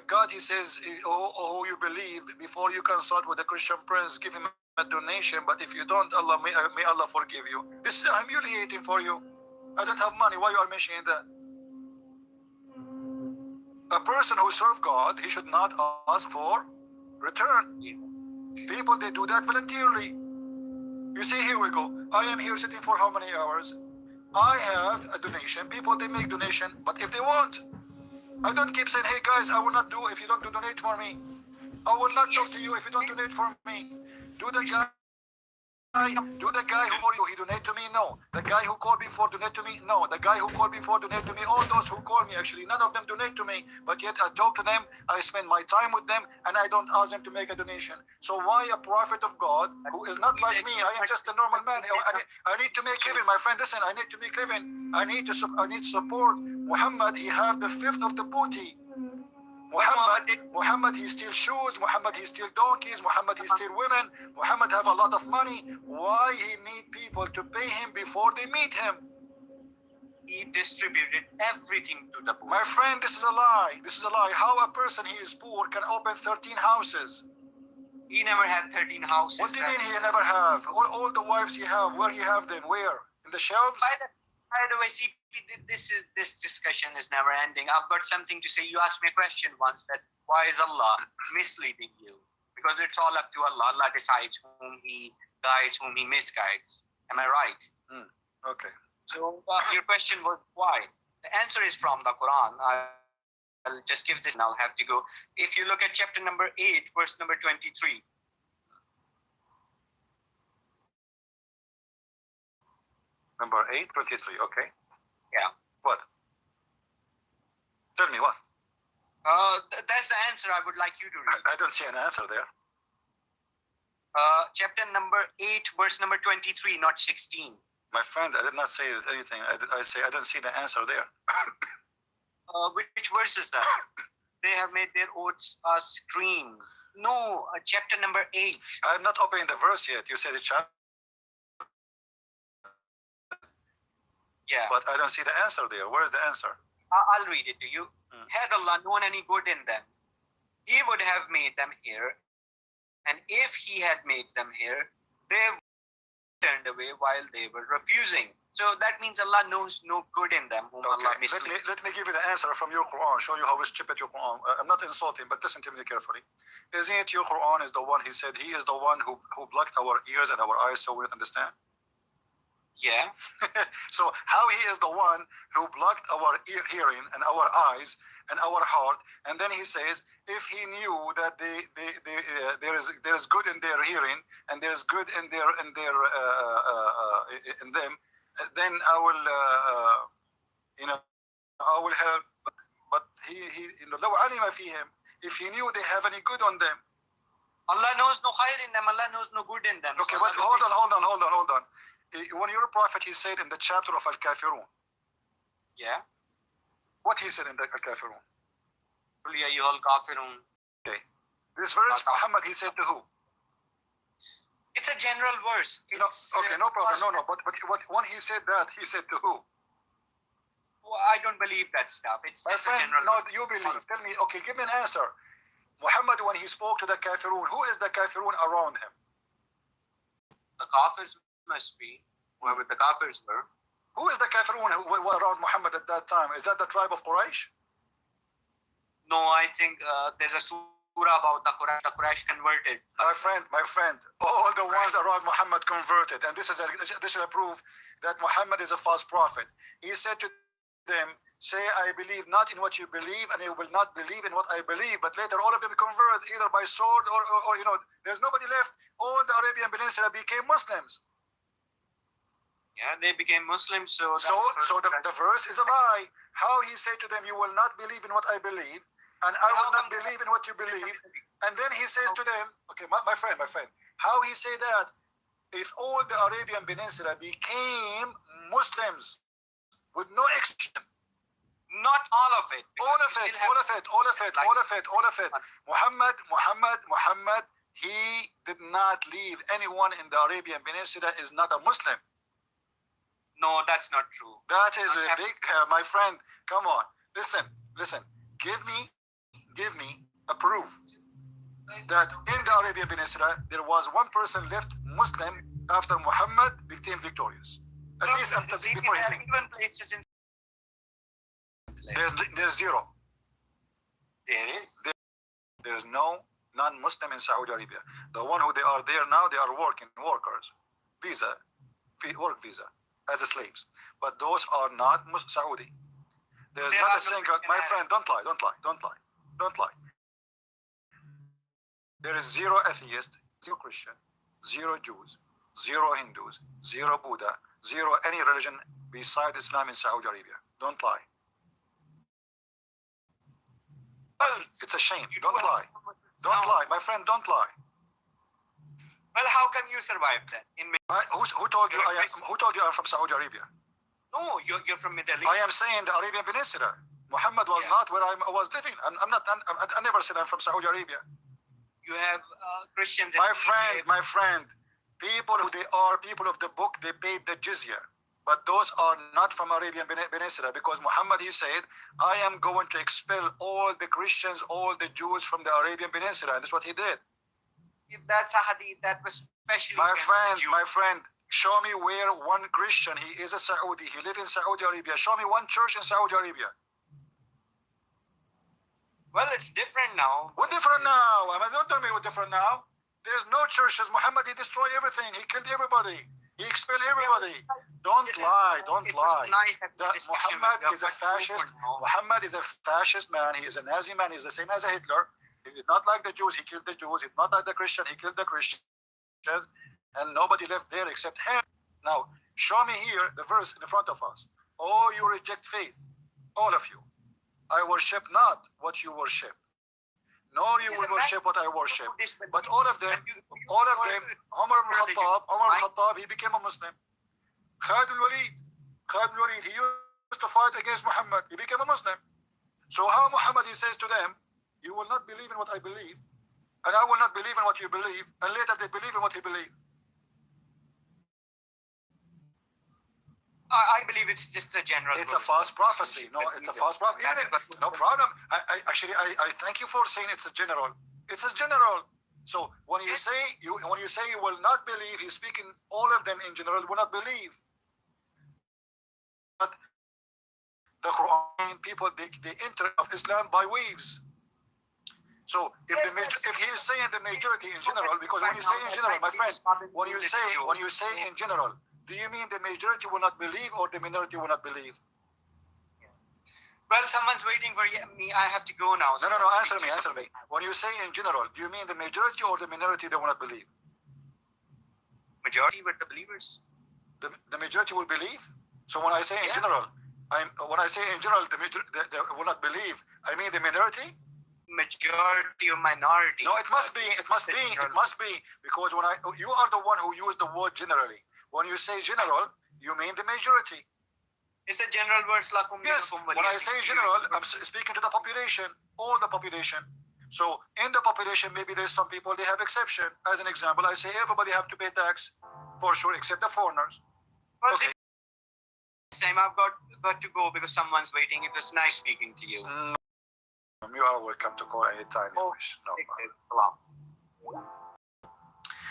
God, he says, oh, you believe before you consult with the Christian prince, give him a donation. But if you don't, Allah may Allah forgive you. This is humiliating for you. I don't have money. Why you are mentioning that? A person who serves God, he should not ask for return. People, they do that voluntarily. You see, here we go. I am here sitting for how many hours? I have a donation. People, they make donation, but if they want, I don't keep saying, hey guys, I will not do if you don't donate for me. I will not talk to you if you don't donate for me. Do the Do the guy who called you, he donate to me? No. The guy who called before donate to me? No. The guy who called before donate to me? All those who call me, actually, none of them donate to me. But yet I talk to them, I spend my time with them, and I don't ask them to make a donation. So why a prophet of God who is not like me? I am just a normal man. I need to make living, my friend. Listen, I need to make living. I need to support Muhammad. He have the fifth of the booty. Muhammad, he steals shoes. Muhammad, he steals donkeys. Muhammad, he steals women. Muhammad have a lot of money. Why he need people to pay him before they meet him? He distributed everything to the poor. My friend, this is a lie. This is a lie. How a person he is poor can open 13 houses? He never had 13 houses. What do you mean he never have? All the wives he have, where he have them? Where? In the shelves? By the way, CP, this discussion is never ending. I've got something to say. You asked me a question once that why is Allah misleading you? Because it's all up to Allah. Allah decides whom He guides, whom He misguides. Am I right? Okay. So your question was why? The answer is from the Quran. I'll just give this and I'll have to go. If you look at chapter number 8, verse number 23. Number 8, 23, okay. Yeah. What? Tell me what? That's the answer I would like you to read. I don't see an answer there. Chapter number 8, verse number 23, not 16. My friend, I did not say anything. I say I don't see the answer there. Which verse is that? They have made their oaths scream. No, chapter number 8. I'm not opening the verse yet. You said the chapter. Yeah. But I don't see the answer there. Where is the answer? I'll read it to you. Had Allah known any good in them, He would have made them here. And if He had made them here, they turned away while they were refusing. So that means Allah knows no good in them whom Allah misleads. Let me give you the answer from your Quran, show you how stupid your Quran. I'm not insulting, but listen to me carefully. Isn't it your Quran is the one, He said, He is the one who blocked our ears and our eyes so we don't understand? Yeah. So how He is the one who blocked our hearing and our eyes and our heart, and then He says, if He knew that there is good in their hearing and there is good in them, then I will I will help. But He لو علم فيهم, if He knew they have any good on them. Allah knows no khair in them. Allah knows no good in them. Okay, but hold on. When your prophet, he said in the chapter of Al-Kafirun. Yeah. What he said in the Al-Kafirun? Qul ya ayyuhal kafirun. Okay. This verse, Muhammad, he said to who? It's a general verse. No, okay, no problem. No. But when he said that, he said to who? Well, I don't believe that stuff. It's My just friend, a general no, verse. you believe. Tell me, okay, give me an answer. Muhammad, when he spoke to the Kafirun, who is the Kafirun around him? The Kafirs must be whoever the Kafirs were. Who is the Kafirun who were around Muhammad at that time? Is that the tribe of Quraysh? No, I think there's a surah about the Quraysh converted. My friend, all the ones around Muhammad converted, and this is additional proof that Muhammad is a false prophet. He said to them, say, I believe not in what you believe, and you will not believe in what I believe. But later, all of them convert either by sword or there's nobody left. All the Arabian Peninsula became Muslims. Yeah, they became Muslims. So the verse is a lie. How He said to them, you will not believe in what I believe, and I will not believe in what you believe. And then He says to them, okay, my friend, how He say that? If all the Arabian Peninsula became Muslims with no exception. Not all of it. All of it. Muhammad, he did not leave anyone in the Arabian Peninsula is not a Muslim. No, that's not true. That is a big, my friend, come on. Listen. Give me a proof that in the Arabian Peninsula, there was one person left Muslim after Muhammad became victorious. At least after before he even places in there's zero. There is no non-Muslim in Saudi Arabia. The one who they are there now, they are workers, work visa as slaves. But those are not Saudi. There's not a single. My friend, don't lie. There is zero atheist, zero Christian, zero Jews, zero Hindus, zero Buddha, zero any religion beside Islam in Saudi Arabia. Don't lie. Well, It's a shame. you Don't do have lie. Don't lie, my friend. Don't lie. Well, how come you survived that? Who told you I am? Who told you I'm from Saudi Arabia? No, you're from Middle East. I am saying the Arabian Peninsula. Muhammad was Yeah. not where I was living. I'm not. I never said I'm from Saudi Arabia. You have Christians. My in friend, Egypt. my friend. People who they are people of the book. They paid the jizya, but those are not from Arabian Peninsula because Muhammad he said, I am going to expel all the Christians, all the Jews from the Arabian Peninsula, and that's what he did. That's a hadith that was specially My against friend, the Jews. my friend, show me where one Christian, he is a Saudi, he lives in Saudi Arabia. Show me one church in Saudi Arabia. Well, it's different now. What different now? I mean, don't tell me what different now. There's no churches. Muhammad, he destroyed everything. He killed everybody. He expelled everybody. Don't lie. Don't It was lie. nice having a discussion Muhammad with you, is a but fascist. over now. Muhammad is a fascist man. He is a Nazi man. He's the same as a Hitler. He did not like the Jews. He killed the Jews. He did not like the Christian. He killed the Christians. And nobody left there except him. Now, show me here the verse in front of us. Oh, you reject faith. All of you. I worship not what you worship, nor you will worship what I worship. But all of them, Umar ibn Khattab, he became a Muslim. Khalid al-Walid, he used to fight against Muhammad. He became a Muslim. So how Muhammad, he says to them, you will not believe in what I believe, and I will not believe in what you believe, and later they believe in what he believed. I believe it's just a general. It's a false prophecy. No, it's a false prophecy. No problem. I thank you for saying it's a general. It's a general. So when you say you will not believe, he's speaking all of them in general will not believe. But the Quran people they enter of Islam by waves. So if he is saying the majority in general, because when you say in general, my friend, when you say in general, do you mean the majority will not believe or the minority will not believe? Well, someone's waiting for me. I have to go now. No. Answer me. When you say in general, do you mean the majority or the minority that will not believe? Majority were the believers. The majority will believe. So when I say in general, when I say in general, the majority they will not believe. I mean the minority. Majority or minority. No, it must be. It must be because when you are the one who used the word generally. When you say general, you mean the majority. It's a general word. Yes. When I say general, I'm speaking to the population, all the population. So in the population, maybe there's some people they have exception. As an example, I say everybody have to pay tax for sure, except the foreigners. Well, Okay. Same. I've got to go because someone's waiting. It was nice speaking to you. You are welcome to call anytime you wish. No problem.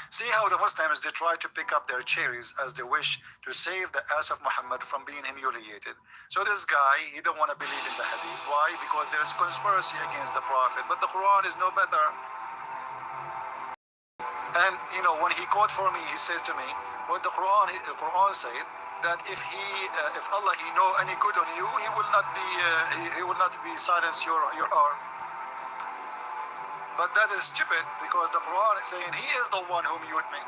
See how the Muslims, they try to pick up their cherries as they wish to save the ass of Muhammad from being humiliated. So this guy, he don't want to believe in the hadith. Why? Because there is conspiracy against the Prophet. But the Quran is no better. And when he quote for me, he says to me, what the Quran said that if Allah he know any good on you, he will not be silence your heart. But that is stupid because the Quran is saying he is the one who mute me.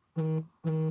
Mm-hmm.